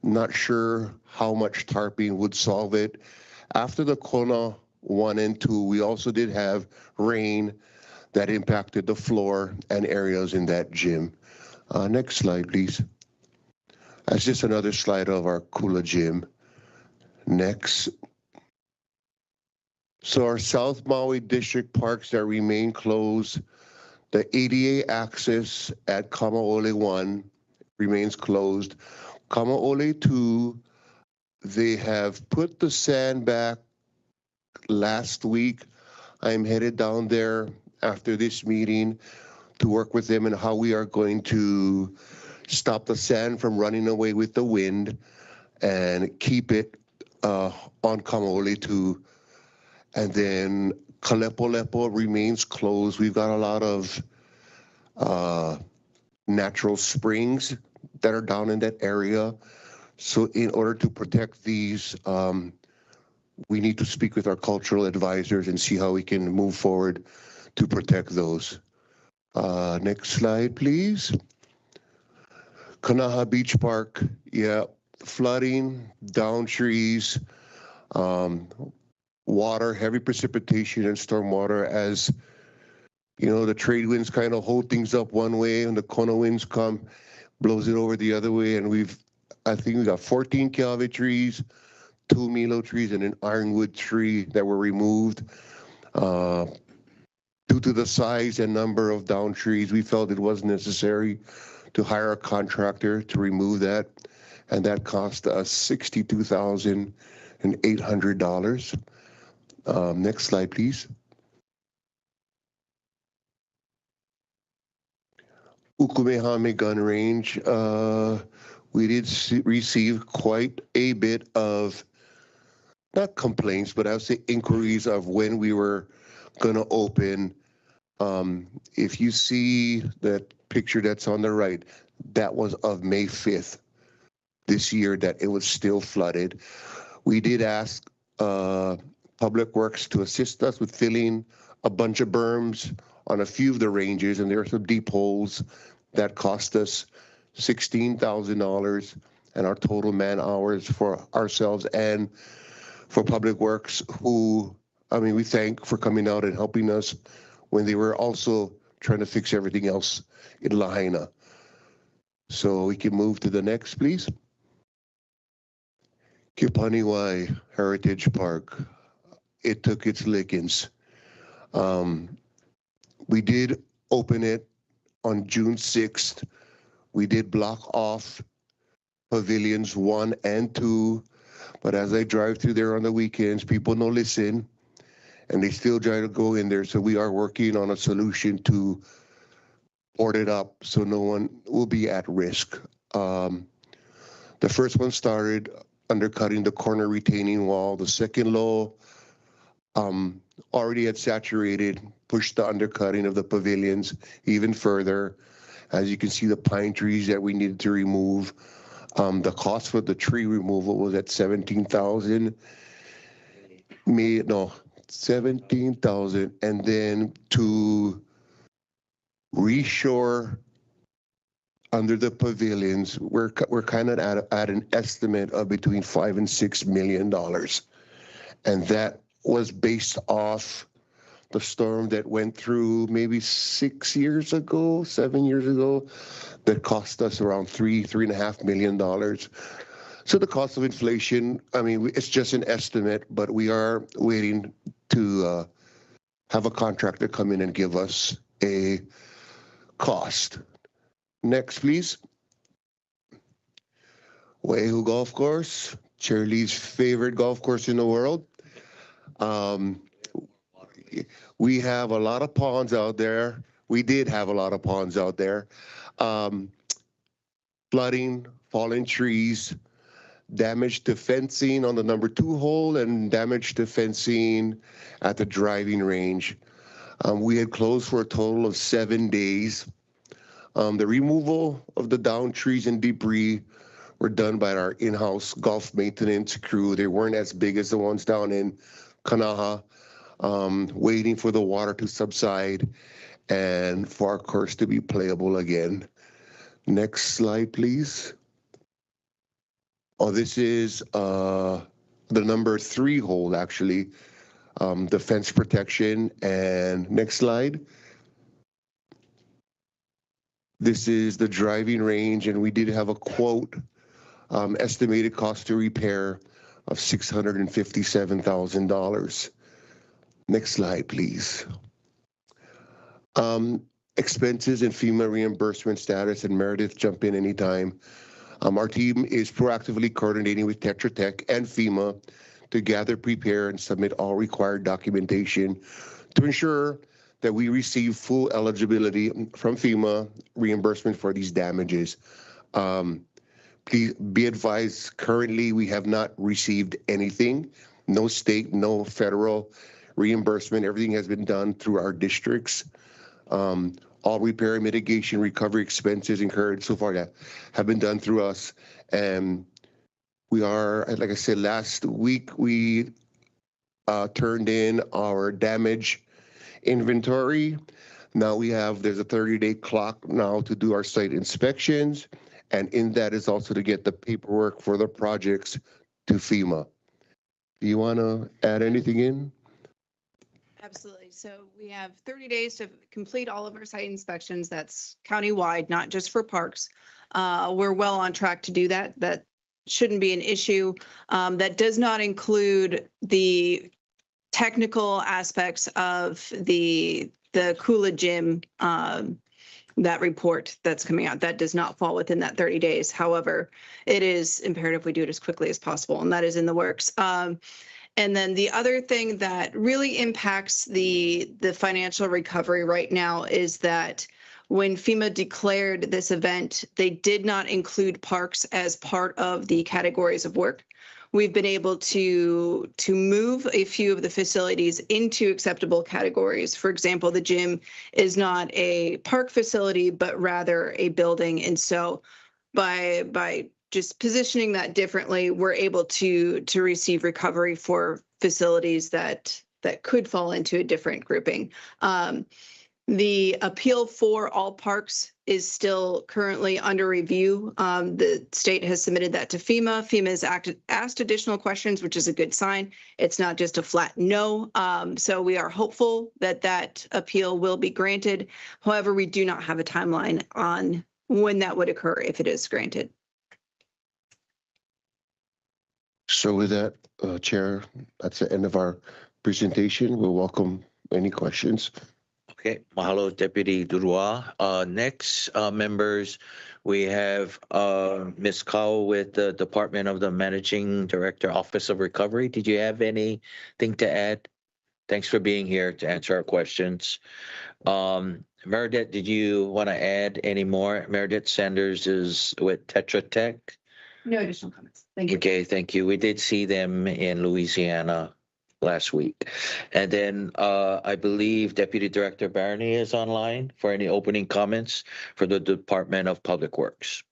Not sure how much tarping would solve it. After the Kona 1 and 2, we also did have rain that impacted the floor and areas in that gym. Next slide, please. That's just another slide of our Kula Gym. Next. So our South Maui District parks that remain closed, the ADA access at Kamaole 1 remains closed. Kamaole 2, they have put the sand back last week. I'm headed down there after this meeting to work with them and how we are going to stop the sand from running away with the wind and keep it on Kamaole 2. And then Kalepolepo remains closed. We've got a lot of natural springs that are down in that area. So in order to protect these, we need to speak with our cultural advisors and see how we can move forward to protect those. Next slide, please. Kanaha Beach Park, yeah, flooding, down trees, water, heavy precipitation and stormwater as, you know, the trade winds kind of hold things up one way and the Kona winds come, blows it over the other way. And I think we got 14 Calvi trees, 2 Milo trees and an ironwood tree that were removed. Due to the size and number of down trees, we felt it was necessary to hire a contractor to remove that, and that cost us $62,800. Next slide, please. Ukumehame gun range, we did receive quite a bit of, not complaints, but I would say inquiries of when we were going to open. If you see that picture that's on the right, that was of May 5th this year, that it was still flooded. We did ask Public Works to assist us with filling a bunch of berms on a few of the ranges, and there are some deep holes that cost us $16,000, and our total man hours for ourselves and for Public Works, who, I mean, we thank for coming out and helping us when they were also trying to fix everything else in Lahaina. So we can move to the next, please. Kipaniwai Heritage Park. It took its lickings. We did open it on June 6th. We did block off pavilions 1 and 2, but as I drive through there on the weekends, people don't listen, and they still try to go in there. So we are working on a solution to board it up so no one will be at risk. The first one started undercutting the corner retaining wall. The second low already had saturated, pushed the undercutting of the pavilions even further. As you can see, the pine trees that we needed to remove. The cost for the tree removal was at $17,000. No, $17,000, and then to reshore under the pavilions, we're kind of at an estimate of between $5 and $6 million, and that was based off the storm that went through maybe 7 years ago, that cost us around $3.5 million. So the cost of inflation, I mean, it's just an estimate, but we are waiting to have a contractor come in and give us a cost. Next, please. Waihu Golf Course, Chair Lee's favorite golf course in the world. We have a lot of ponds out there. We did have a lot of ponds out there. Flooding, fallen trees, damage to fencing on the number 2 hole, and damage to fencing at the driving range. We had closed for a total of 7 days. The removal of the down trees and debris were done by our in-house golf maintenance crew. They weren't as big as the ones down in Kanaha, waiting for the water to subside and for our course to be playable again. Next slide, please. Oh, this is the number 3 hole, actually, the fence protection. And next slide. This is the driving range, and we did have a quote, estimated cost to repair of $657,000. Next slide, please. Expenses and FEMA reimbursement status, and Meredith, jump in anytime. Our team is proactively coordinating with Tetra Tech and FEMA to gather, prepare, and submit all required documentation to ensure that we receive full eligibility from FEMA reimbursement for these damages. Please be advised, currently we have not received anything, no state, no federal reimbursement. Everything has been done through our districts. All repair, mitigation, recovery expenses incurred so far have been done through us. And we are, like I said, last week we turned in our damage inventory. Now there's a 30-day clock now to do our site inspections. And in that is also to get the paperwork for the projects to FEMA. Do you want to add anything in? Absolutely. So we have 30 days to complete all of our site inspections. That's countywide, not just for parks. We're well on track to do that. That shouldn't be an issue. That does not include the technical aspects of the Kula Gym, that report that's coming out. That does not fall within that 30 days. However, it is imperative we do it as quickly as possible, and that is in the works. And then the other thing that really impacts the financial recovery right now is that when FEMA declared this event, they did not include parks as part of the categories of work. We've been able to move a few of the facilities into acceptable categories. For example, the gym is not a park facility, but rather a building. And so by just positioning that differently, we're able to receive recovery for facilities that could fall into a different grouping. The appeal for all parks is still currently under review. The state has submitted that to FEMA. FEMA has asked additional questions, which is a good sign. It's not just a flat no. So we are hopeful that that appeal will be granted. However, we do not have a timeline on when that would occur if it is granted. So with that, Chair, that's the end of our presentation. We'll welcome any questions. Okay, mahalo, Deputy Durois. Next, members, we have Ms. Kao with the Department of the Managing Director, Office of Recovery. Did you have anything to add? Thanks for being here to answer our questions. Meredith, did you want to add any more? Meredith Sanders is with Tetra Tech. No additional comments. Thank you. Okay, thank you. We did see them in Louisiana last week. And then I believe Deputy Director Barney is online for any opening comments for the Department of Public Works.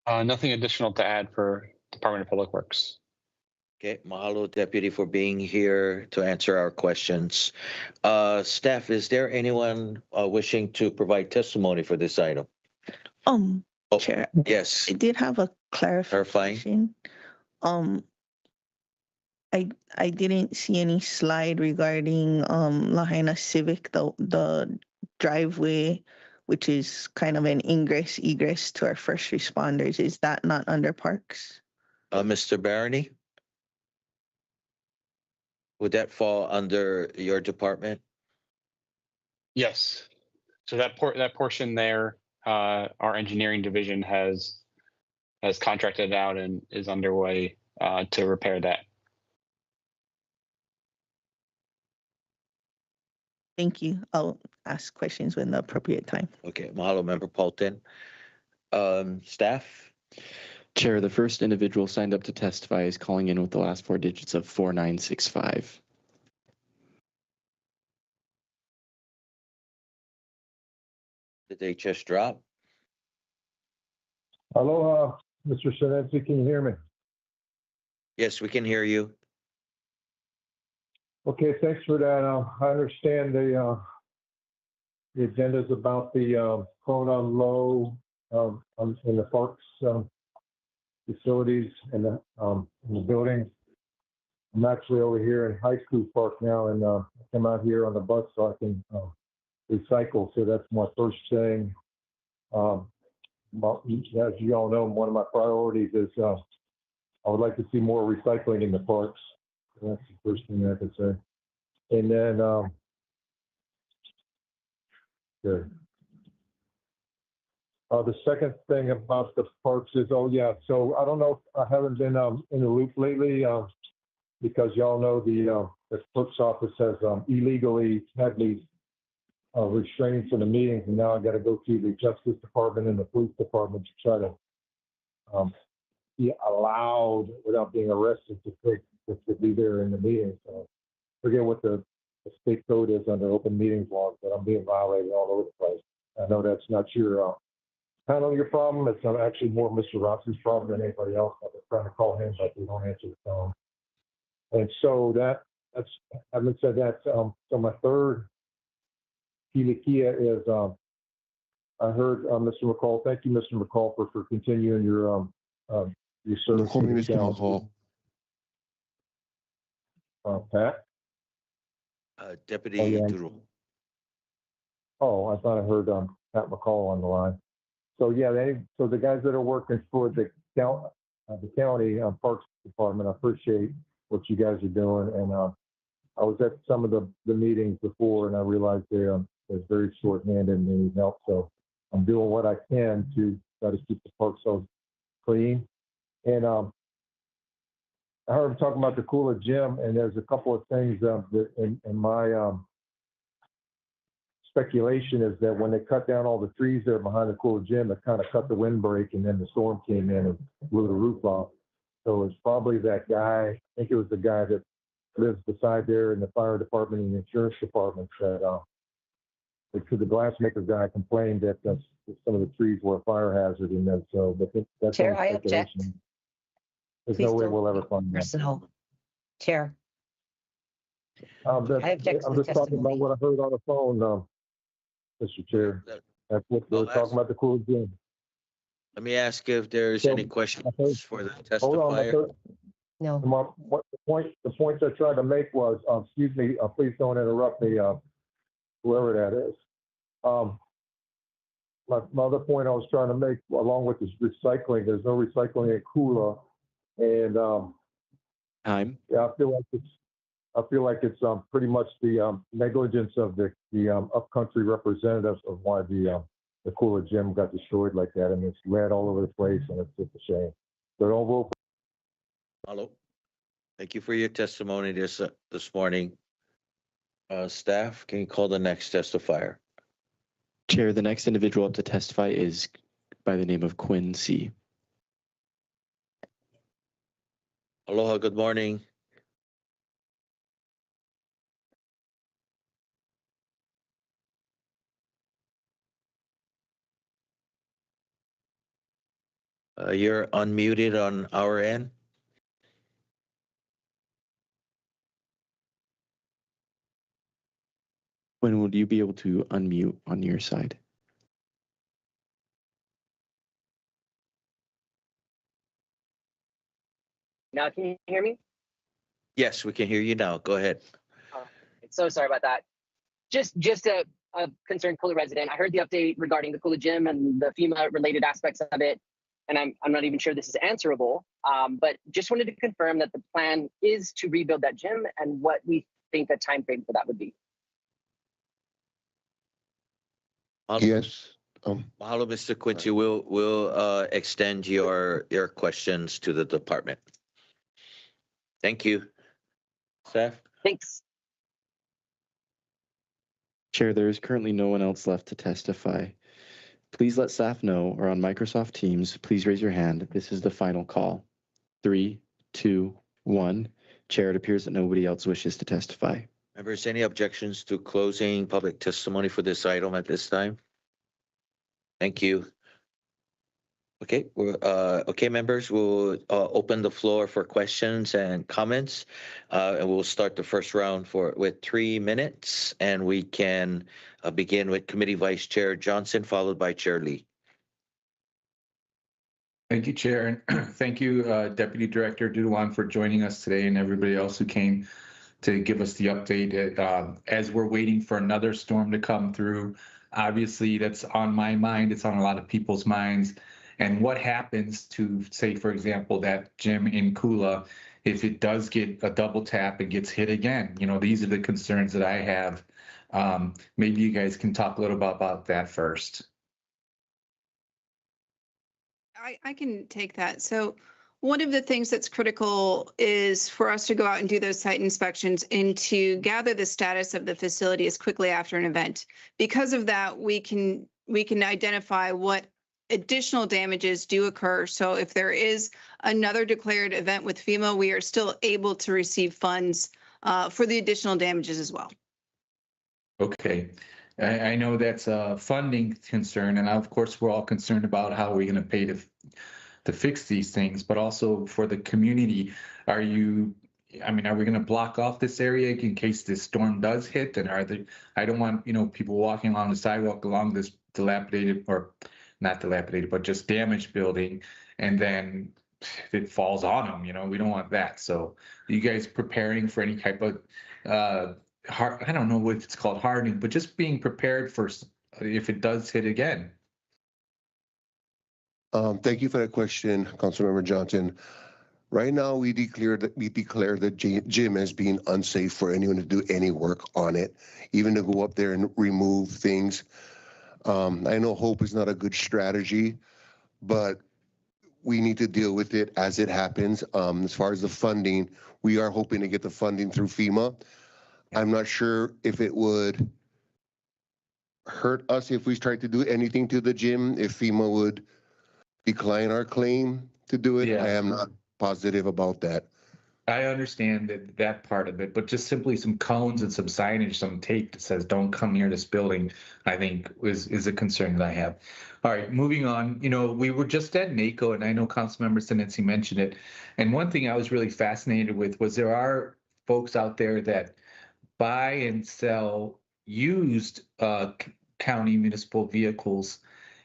Nothing additional to add for Department of Public Works. Okay, mahalo, Deputy, for being here to answer our questions. Staff, is there anyone wishing to provide testimony for this item? Chair, Yes. I did have a clarification. I didn't see any slide regarding Lahaina Civic, the driveway, which is kind of an ingress egress to our first responders. Is that not under parks? Mr. Barney? Would that fall under your department? Yes. So that portion there, our engineering division has contracted out and is underway to repair that. Thank you. I'll ask questions when the appropriate time. Okay, mahalo, Member Paulton. Staff? Chair, the first individual signed up to testify is calling in with the last four digits of 4965. Did they just drop? Aloha, Mr. Senenzi, can you hear me? Yes, we can hear you. Okay, thanks for that. I understand the agenda is about the Kona Low in the parks facilities and the buildings. I'm actually over here in High School Park now, and I come out here on the bus so I can recycle. So that's my first thing. As you all know, one of my priorities is I would like to see more recycling in the parks. That's the first thing I could say. And then, good. The second thing about the parks is, so I don't know, I haven't been in the loop lately because y'all know the clerk's office has illegally had these restraints in the meetings, and now I got to go through the Justice Department and the Police Department to try to be allowed without being arrested to be there in the meeting. So forget what the state code is under open meetings laws, but I'm being violated all over the place. I know that's not your kind of your problem. It's actually more Mr. Rossi's problem than anybody else. I've been trying to call him, but he don't answer the phone. And so that's having said that, so my third Kia is I heard Mr. McCall. Thank you, Mr. McCall, for continuing your service. Call me Mr. McCall. Pat? Deputy Duro. Oh, I thought I heard Pat McCall on the line. So yeah, so the guys that are working for the county Parks Department, I appreciate what you guys are doing. And I was at some of the meetings before, and I realized they're very short-handed and they need help. So I'm doing what I can to try to keep the parks so clean. And I heard him talking about the Cooler Gym, and there's a couple of things that in my speculation is that when they cut down all the trees there behind the Cooler Gym, it kind of cut the windbreak, and then the storm came in and blew the roof off. So it's probably that guy. I think it was the guy that lives beside there in the fire department and the insurance department that the glassmaker guy complained that some of the trees were a fire hazard, and that so. But that's Chair, only I object. speculation. There's Please no way don't we'll ever find that. Personal. Chair, I object to I'm the just talking about testimony. what I heard on the phone, Mr. Chair. That's what they I'll were talking ask- about the Cooler Gym. Let me ask if there's So, any questions for the Hold on, testifier. No. what the point I tried to make was, excuse me, please don't interrupt me, whoever that is. My other point I was trying to make, along with this recycling, there's no recycling in Kula, and Time. yeah, I feel like it's pretty much the negligence of the upcountry representatives of why the Kula Gym got destroyed like that, and it's red all over the place, and it's just a shame. So don't vote. Hello. Thank you for your testimony this morning. Staff, can you call the next testifier? Chair, the next individual to testify is by the name of Quinn C. Aloha, good morning. You're unmuted on our end. When would you be able to unmute on your side? Now, can you hear me? Yes, we can hear you now. Go ahead. So sorry about that. Just a concerned Kula resident. I heard the update regarding the Kula Gym and the FEMA-related aspects of it, and I'm not even sure this is answerable. But just wanted to confirm that the plan is to rebuild that gym and what we think the time frame for that would be. Yes. Mahalo, Mr. Quincy. We'll extend your questions to the department. Thank you. Staff? Thanks. Chair, there is currently no one else left to testify. Please let staff know, or on Microsoft Teams, please raise your hand. This is the final call. 3, 2, 1. Chair, it appears that nobody else wishes to testify. Members, any objections to closing public testimony for this item at this time? Thank you. Okay, okay, members, we'll open the floor for questions and comments. And we'll start the first round with 3 minutes, and we can begin with Committee Vice Chair Johnson, followed by Chair Lee. Thank you, Chair, and thank you, Deputy Director Duduan, for joining us today, and everybody else who came to give us the update. As we're waiting for another storm to come through, obviously that's on my mind. It's on a lot of people's minds. And what happens to, say, for example, that gym in Kula, if it does get a double tap and gets hit again? You know, these are the concerns that I have. Maybe you guys can talk a little about that first. I can take that. So one of the things that's critical is for us to go out and do those site inspections and to gather the status of the facility as quickly after an event. Because of that, we can identify what additional damages do occur. So if there is another declared event with FEMA, we are still able to receive funds for the additional damages as well. Okay. I know that's a funding concern, and of course, we're all concerned about how we're going to pay to fix these things, but also for the community. Are we going to block off this area in case this storm does hit? And I don't want, people walking along the sidewalk along this dilapidated, or not dilapidated, but just damaged building, and then it falls on them. We don't want that. So are you guys preparing for any type of I don't know what it's called, hardening, but just being prepared for if it does hit again? Thank you for that question, Councilmember Johnson. Right now, we declare the gym as being unsafe for anyone to do any work on it, even to go up there and remove things. I know hope is not a good strategy, but we need to deal with it as it happens. As far as the funding, we are hoping to get the funding through FEMA. I'm not sure if it would hurt us if we tried to do anything to the gym, if FEMA would decline our claim to do it. Yeah. I am not positive about that. I understand that part of it, but just simply some cones and some signage, some tape that says "Don't come near this building," I think is a concern that I have. All right, moving on. You know, we were just at NACO, and I know Councilmember Sinensi mentioned it. And one thing I was really fascinated with was there are folks out there that buy and sell used county municipal vehicles.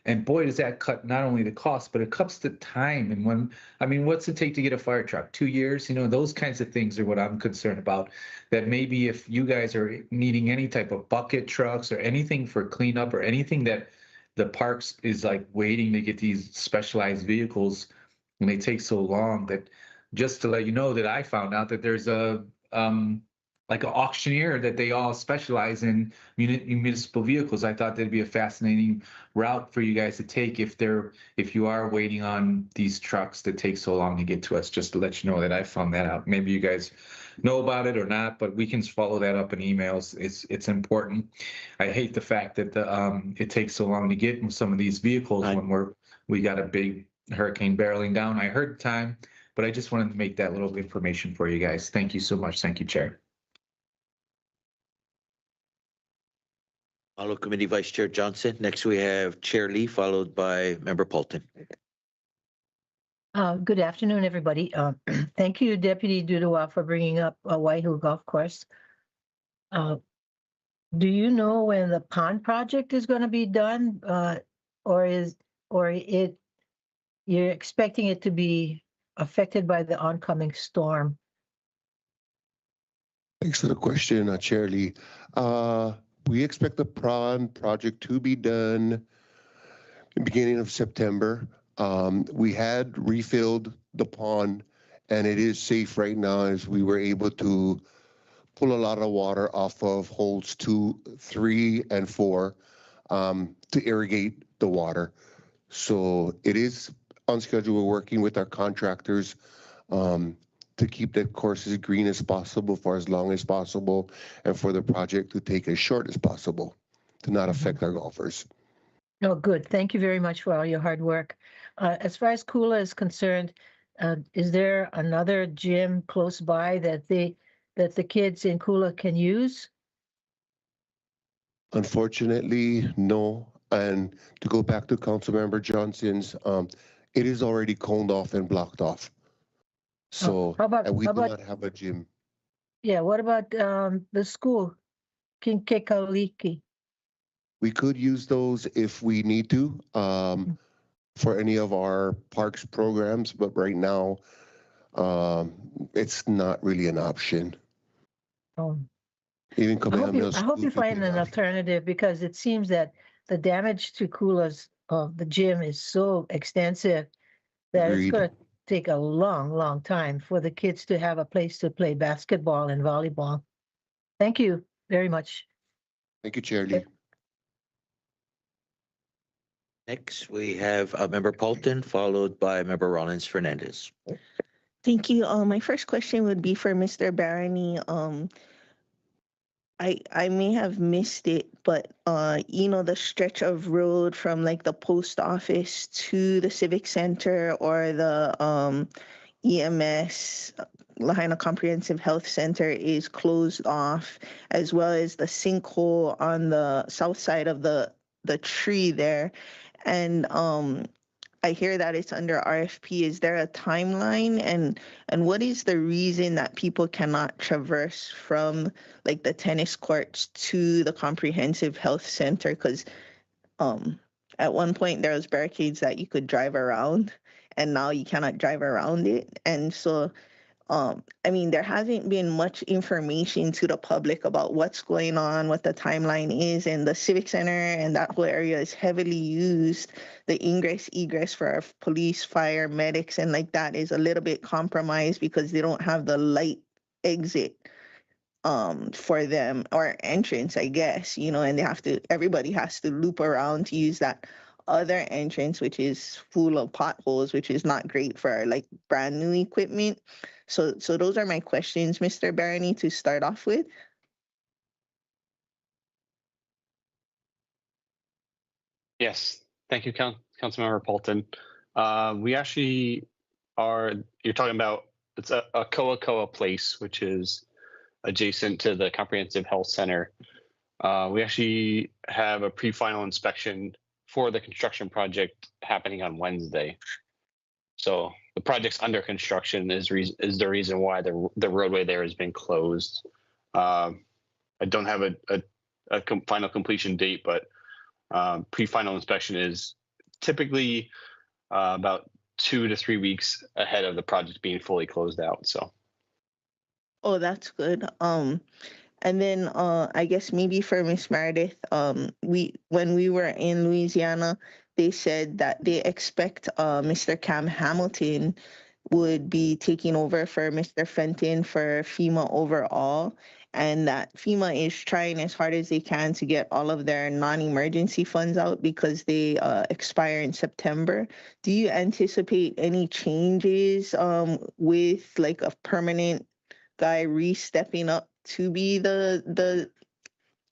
And boy, does that cut not only the cost, but it cuts the time. And when, I mean, what's it take to get a fire truck? 2 years? You know, those kinds of things are what I'm concerned about. That maybe if you guys are needing any type of bucket trucks or anything for cleanup or anything that the parks is like waiting to get these specialized vehicles and they take so long, that just to let you know that I found out that there's a, like an auctioneer that they all specialize in municipal vehicles. I thought that'd be a fascinating route for you guys to take if you are waiting on these trucks that take so long to get to us, just to let you know that I found that out. Maybe you guys know about it or not, but we can follow that up in emails. It's important. I hate the fact that it takes so long to get in some of these vehicles when we got a big hurricane barreling down. I heard the time, but I just wanted to make that little information for you guys. Thank you so much. Thank you, Chair. Follow Committee Vice Chair Johnson. Next, we have Chair Lee, followed by Member Paulton. Good afternoon, everybody. Thank you, Deputy Dudawa, for bringing up Waihu Golf Course. Do you know when the pond project is going to be done, or you're expecting it to be affected by the oncoming storm? Thanks for the question, Chair Lee. We expect the pond project to be done in the beginning of September. We had refilled the pond, and it is safe right now as we were able to pull a lot of water off of holes 2, 3, and 4 to irrigate the water. So it is on schedule. We're working with our contractors to keep the course as green as possible for as long as possible, and for the project to take as short as possible to not affect our golfers. Oh, good. Thank you very much for all your hard work. As far as Kula is concerned, is there another gym close by that the kids in Kula can use? Unfortunately, no. And to go back to Councilmember Johnson's, it is already coned off and blocked off. So we do not have a gym. Yeah, what about the school, Kinkekaliki? We could use those if we need to for any of our parks programs, but right now it's not really an option. Even I hope you find an alternative, because it seems that the damage to Kula's the gym is so extensive that it's going to take a long time for the kids to have a place to play basketball and volleyball. Thank you very much. Thank you, Chair Lee. Next, we have Member Paulton, followed by Member Rollins Fernandez. Thank you. My first question would be for Mr. Barony. I may have missed it, but you know, the stretch of road from like the post office to the civic center or the EMS Lahaina Comprehensive Health Center is closed off, as well as the sinkhole on the south side of the tree there. And I hear that it's under RFP. Is there a timeline, and what is the reason that people cannot traverse from like the tennis courts to the comprehensive health center? Because at one point there was barricades that you could drive around, and now you cannot drive around it. And so I mean, there hasn't been much information to the public about what's going on, what the timeline is, and the Civic Center and that whole area is heavily used. The ingress, egress for our police, fire, medics, and like that is a little bit compromised because they don't have the light exit for them, or entrance, I guess, you know, and everybody has to loop around to use that other entrance, which is full of potholes, which is not great for our like brand new equipment. So those are my questions, Mr. Barney, to start off with. Yes, thank you, Councilmember Paulton. We actually you're talking about, it's a Koa place, which is adjacent to the Comprehensive Health Center. We actually have a pre-final inspection for the construction project happening on Wednesday. So the project's under construction is the reason why the roadway there has been closed. I don't have a final completion date, but pre-final inspection is typically about 2 to 3 weeks ahead of the project being fully closed out. So. Oh, that's good. And then I guess maybe for Miss Meredith, when we were in Louisiana, they said that they expect Mr. Cam Hamilton would be taking over for Mr. Fenton for FEMA overall, and that FEMA is trying as hard as they can to get all of their non-emergency funds out because they expire in September. Do you anticipate any changes with like a permanent guy re-stepping up to be the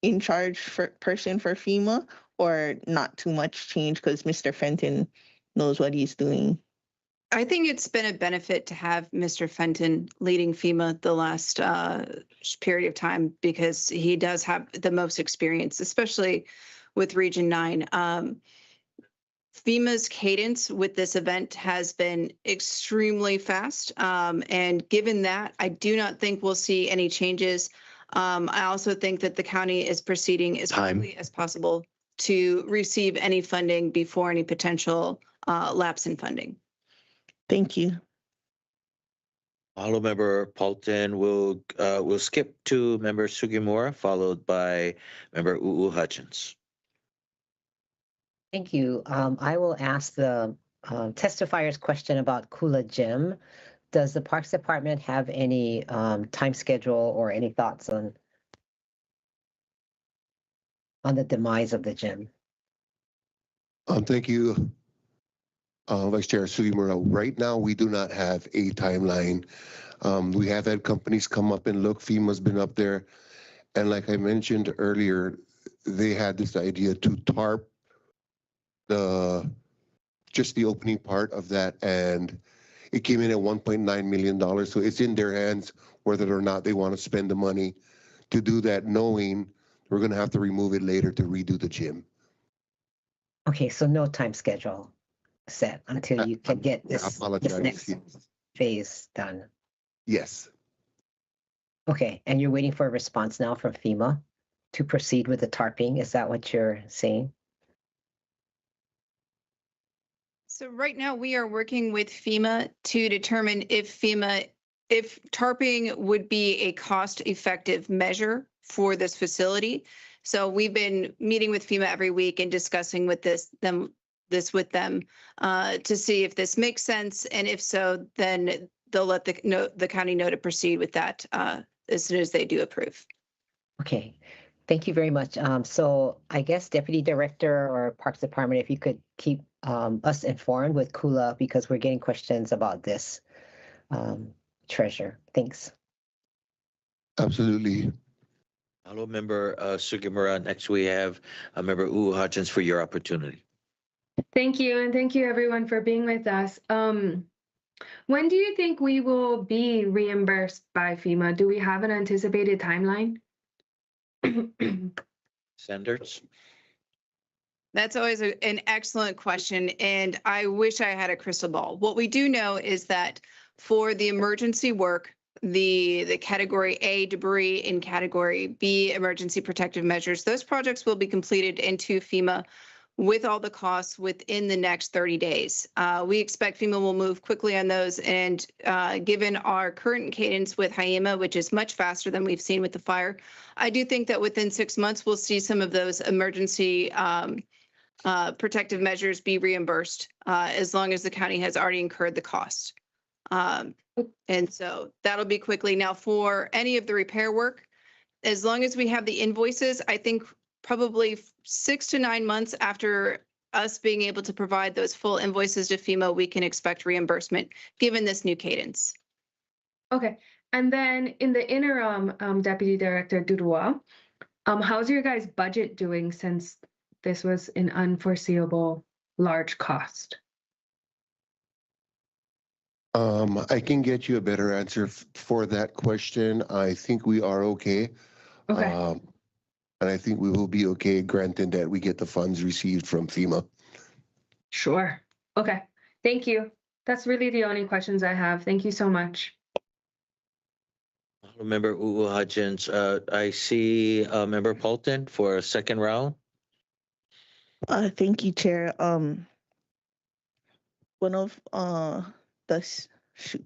in charge person for FEMA, or not too much change because Mr. Fenton knows what he's doing? I think it's been a benefit to have Mr. Fenton leading FEMA the last period of time because he does have the most experience, especially with Region 9. FEMA's cadence with this event has been extremely fast. And given that, I do not think we'll see any changes. I also think that the county is proceeding as quickly as possible to receive any funding before any potential lapse in funding. Thank you. Hello, Member Paulton. We'll skip to Member Sugimura, followed by Member Hutchins. Thank you. I will ask the testifier's question about Kula Gym. Does the Parks Department have any time schedule or any thoughts on the demise of the gym? Thank you, Vice Chair Sugimura. Right now, we do not have a timeline. We have had companies come up and look. FEMA's been up there. And like I mentioned earlier, they had this idea to tarp just the opening part of that, and it came in at $1.9 million. So it's in their hands whether or not they want to spend the money to do that, knowing we're going to have to remove it later to redo the gym. Okay, so no time schedule set until you can get this next phase done. Yes. Okay, and you're waiting for a response now from FEMA to proceed with the tarping. Is that what you're saying? So right now we are working with FEMA to determine if tarping would be a cost-effective measure for this facility. So we've been meeting with FEMA every week and discussing with this with them to see if this makes sense, and if so, then they'll let the county know to proceed with that as soon as they do approve. Okay, thank you very much. So I guess Deputy Director or Parks Department, if you could keep us informed with Kula, because we're getting questions about this treasure. Thanks. Absolutely. Hello, Member Sugimura. Next, we have Member Hutchins for your opportunity. Thank you, and thank you everyone for being with us. When do you think we will be reimbursed by FEMA? Do we have an anticipated timeline? Sanders? That's always an excellent question, and I wish I had a crystal ball. What we do know is that for the emergency work, the Category A debris and Category B emergency protective measures, those projects will be completed into FEMA with all the costs within the next 30 days. We expect FEMA will move quickly on those, and given our current cadence with HIEMA, which is much faster than we've seen with the fire, I do think that within 6 months, we'll see some of those emergency protective measures be reimbursed as long as the county has already incurred the cost. And so that'll be quickly. Now, for any of the repair work, as long as we have the invoices, I think probably 6 to 9 months after us being able to provide those full invoices to FEMA, we can expect reimbursement given this new cadence. Okay. And then in the interim, Deputy Director Dudua, how's your guys' budget doing since this was an unforeseeable large cost? I can get you a better answer for that question. I think we are okay. Okay. And I think we will be okay, granted that we get the funds received from FEMA. Sure. Okay. Thank you. That's really the only questions I have. Thank you so much. Member Hutchins, I see Member Paulton for a second round. Thank you, Chair. One of shoot,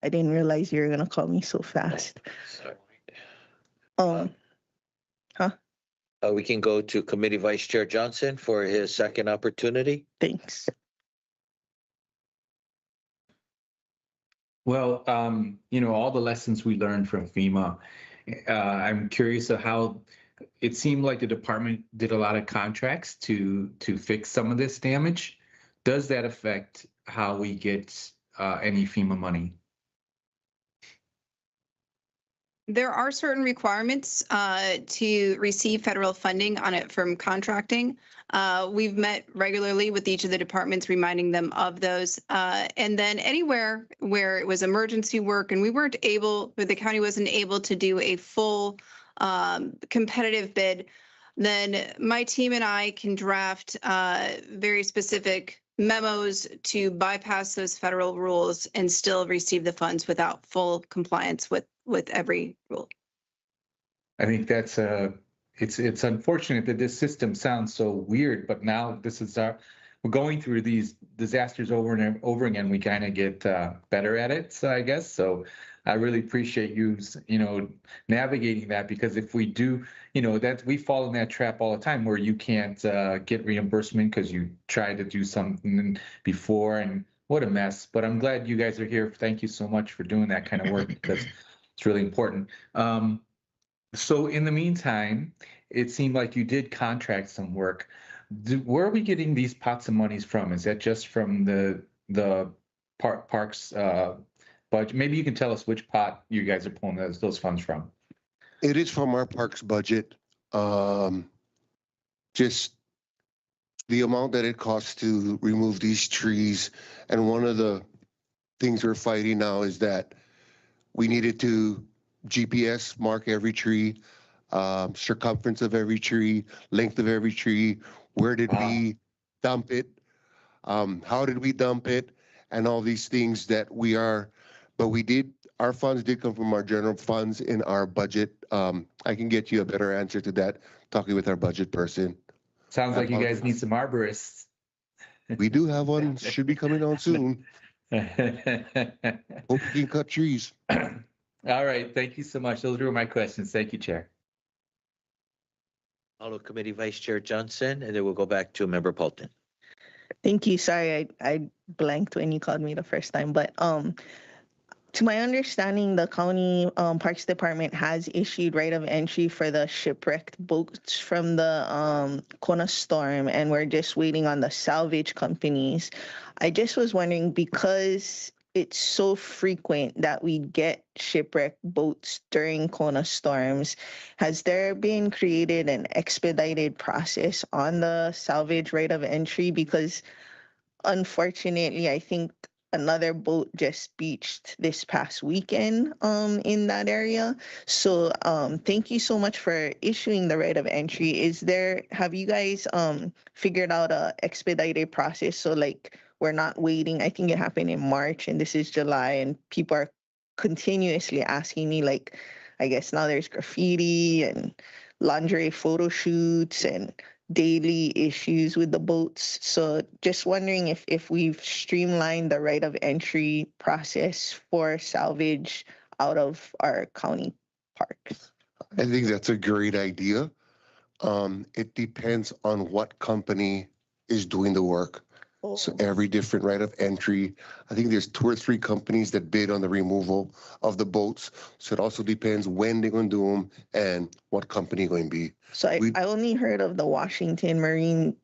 I didn't realize you were gonna call me so fast. Huh? We can go to Committee Vice Chair Johnson for his second opportunity. Thanks. Well, all the lessons we learned from FEMA, I'm curious of how it seemed like the department did a lot of contracts to fix some of this damage. Does that affect how we get any FEMA money? There are certain requirements to receive federal funding on it from contracting. We've met regularly with each of the departments, reminding them of those. And then anywhere where it was emergency work and we weren't able, or the county wasn't able to do a full competitive bid, then my team and I can draft very specific memos to bypass those federal rules and still receive the funds without full compliance with every rule. I think that's it's unfortunate that this system sounds so weird, but now this is we're going through these disasters over and over again. We kind of get better at it. So I guess so. I really appreciate you, navigating that, because if we do, that we fall in that trap all the time where you can't get reimbursement because you tried to do something before, and what a mess. But I'm glad you guys are here. Thank you so much for doing that kind of work, because it's really important. So in the meantime, it seemed like you did contract some work. Where are we getting these pots of monies from? Is that just from the parks budget? Maybe you can tell us which pot you guys are pulling those funds from. It is from our parks budget. Just the amount that it costs to remove these trees. And one of the things we're fighting now is that we needed to GPS mark every tree, circumference of every tree, length of every tree. Where did we dump it? How did we dump it? And all these things that our funds did come from our general funds in our budget. I can get you a better answer to that, talking with our budget person. Sounds like you guys need some arborists. We do have one, should be coming on soon. Hope you can cut trees. All right, thank you so much. Those were my questions. Thank you, Chair. Follow Committee Vice Chair Johnson, and then we'll go back to Member Paulton. Thank you. Sorry, I blanked when you called me the first time, but to my understanding, the county parks department has issued right of entry for the shipwrecked boats from the Kona storm, and we're just waiting on the salvage companies. I just was wondering, because it's so frequent that we get shipwrecked boats during Kona storms, has there been created an expedited process on the salvage right of entry? Because unfortunately, I think another boat just beached this past weekend in that area. So thank you so much for issuing the right of entry. Have you guys figured out a expedited process? So like, we're not waiting. I think it happened in March and this is July, and people are continuously asking me, like, I guess now there's graffiti and lingerie photo shoots, and daily issues with the boats. So just wondering if we've streamlined the right of entry process for salvage out of our county parks. I think that's a great idea. It depends on what company is doing the work. So every different right of entry, I think there's 2 or 3 companies that bid on the removal of the boats. So it also depends when they're going to do them and what company going to be. So I only heard of the Washington Marine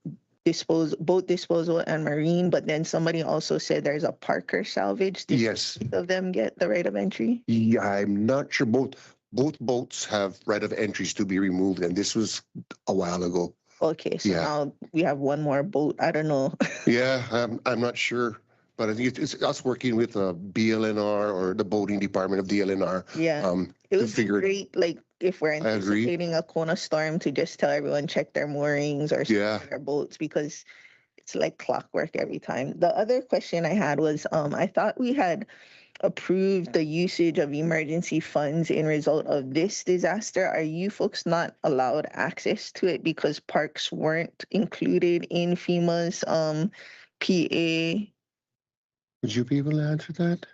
boat disposal and marine, but then somebody also said there's a Parker salvage. Did Yes. both of them get the right of entry? Yeah, I'm not sure. Both boats have right of entries to be removed, and this was a while ago. Okay, so Yeah. now we have one more boat. I don't know. Yeah, I'm not sure, but I think it's us working with BLNR or the boating department of DLNR. Yeah. It To would be figure it. great, like if we're I agree. anticipating a Kona storm, to just tell everyone check their moorings or Yeah. their boats, because it's like clockwork every time. The other question I had was, I thought we had approved the usage of emergency funds in result of this disaster. Are you folks not allowed access to it because parks weren't included in FEMA's PA? Would you be able to answer that?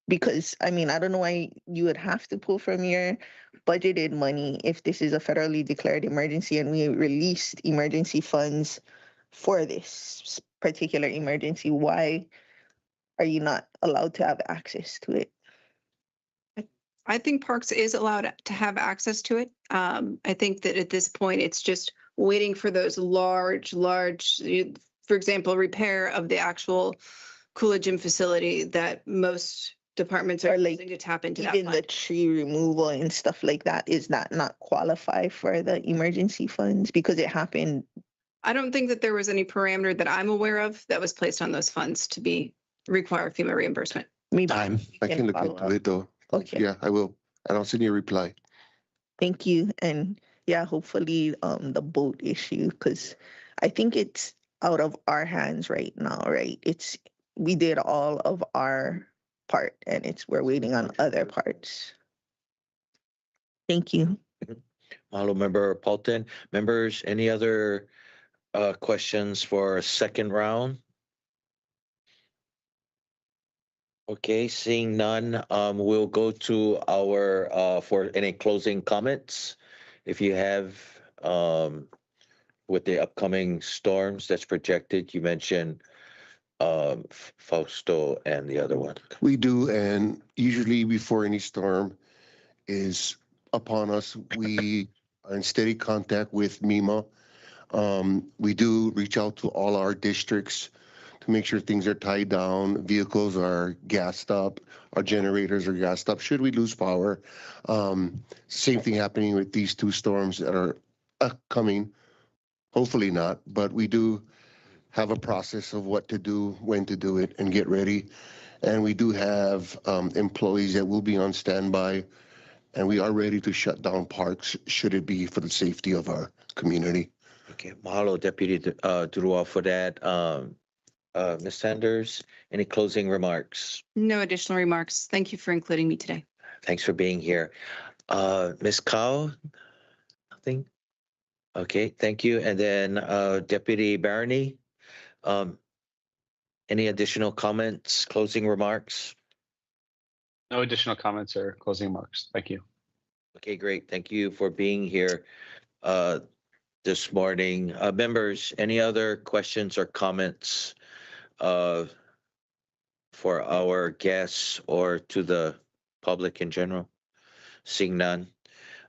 Because I mean, I don't know why you would have to pull from your budgeted money if this is a federally declared emergency and we released emergency funds for this particular emergency. Why are you not allowed to have access to it? I think Parks is allowed to have access to it. I think that at this point, it's just waiting for those large, for example, repair of the actual Kula Gym facility that most departments are using to tap into that Even the fund. tree removal and stuff like that, is that not qualify for the emergency funds because it happened? I don't think that there was any parameter that I'm aware of that was placed on those funds to require FEMA reimbursement. Time. I can look into it though. Okay. Yeah, I will. And I'll send you a reply. Thank you. And yeah, hopefully the boat issue, because I think it's out of our hands right now, right? We did all of our part and we're waiting on other parts. Thank you. Mahalo, Member Paulton. Members, any other questions for a second round? Okay, seeing none, we'll go to our for any closing comments. If you have, with the upcoming storms that's projected, you mentioned Fausto and the other one. We do, and usually before any storm is upon us, we are in steady contact with MEMA. We do reach out to all our districts to make sure things are tied down, vehicles are gassed up, our generators are gassed up, should we lose power. Same thing happening with these 2 storms that are coming, hopefully not, but we do have a process of what to do, when to do it, and get ready. And we do have employees that will be on standby, and we are ready to shut down parks should it be for the safety of our community. Okay, mahalo, Deputy Durua, for that. Ms. Sanders, any closing remarks? No additional remarks. Thank you for including me today. Thanks for being here. Ms. Cow, nothing? Okay, thank you. And then Deputy Barney, any additional comments, closing remarks? No additional comments or closing remarks. Thank you. Okay, great. Thank you for being here this morning. Members, any other questions or comments for our guests or to the public in general? Seeing none.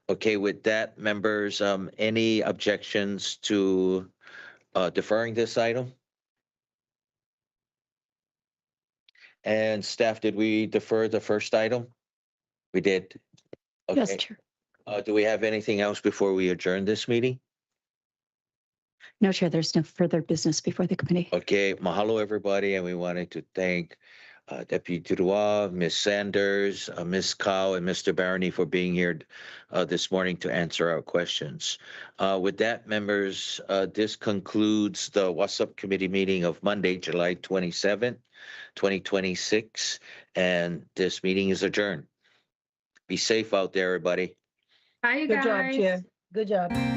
Okay, with that, members, any objections to deferring this item? And staff, did we defer the first item? We did. Yes, Okay. Chair. Do we have anything else before we adjourn this meeting? No, Chair, there's no further business before the committee. Okay, mahalo everybody, and we wanted to thank Deputy Durua, Ms. Sanders, Ms. Cow, and Mr. Barney for being here this morning to answer our questions. With that, members, this concludes the WASSP committee meeting of Monday, July 27th, 2026, and this meeting is adjourned. Be safe out there, everybody. Bye, you Good job, guys. Chair. Good job.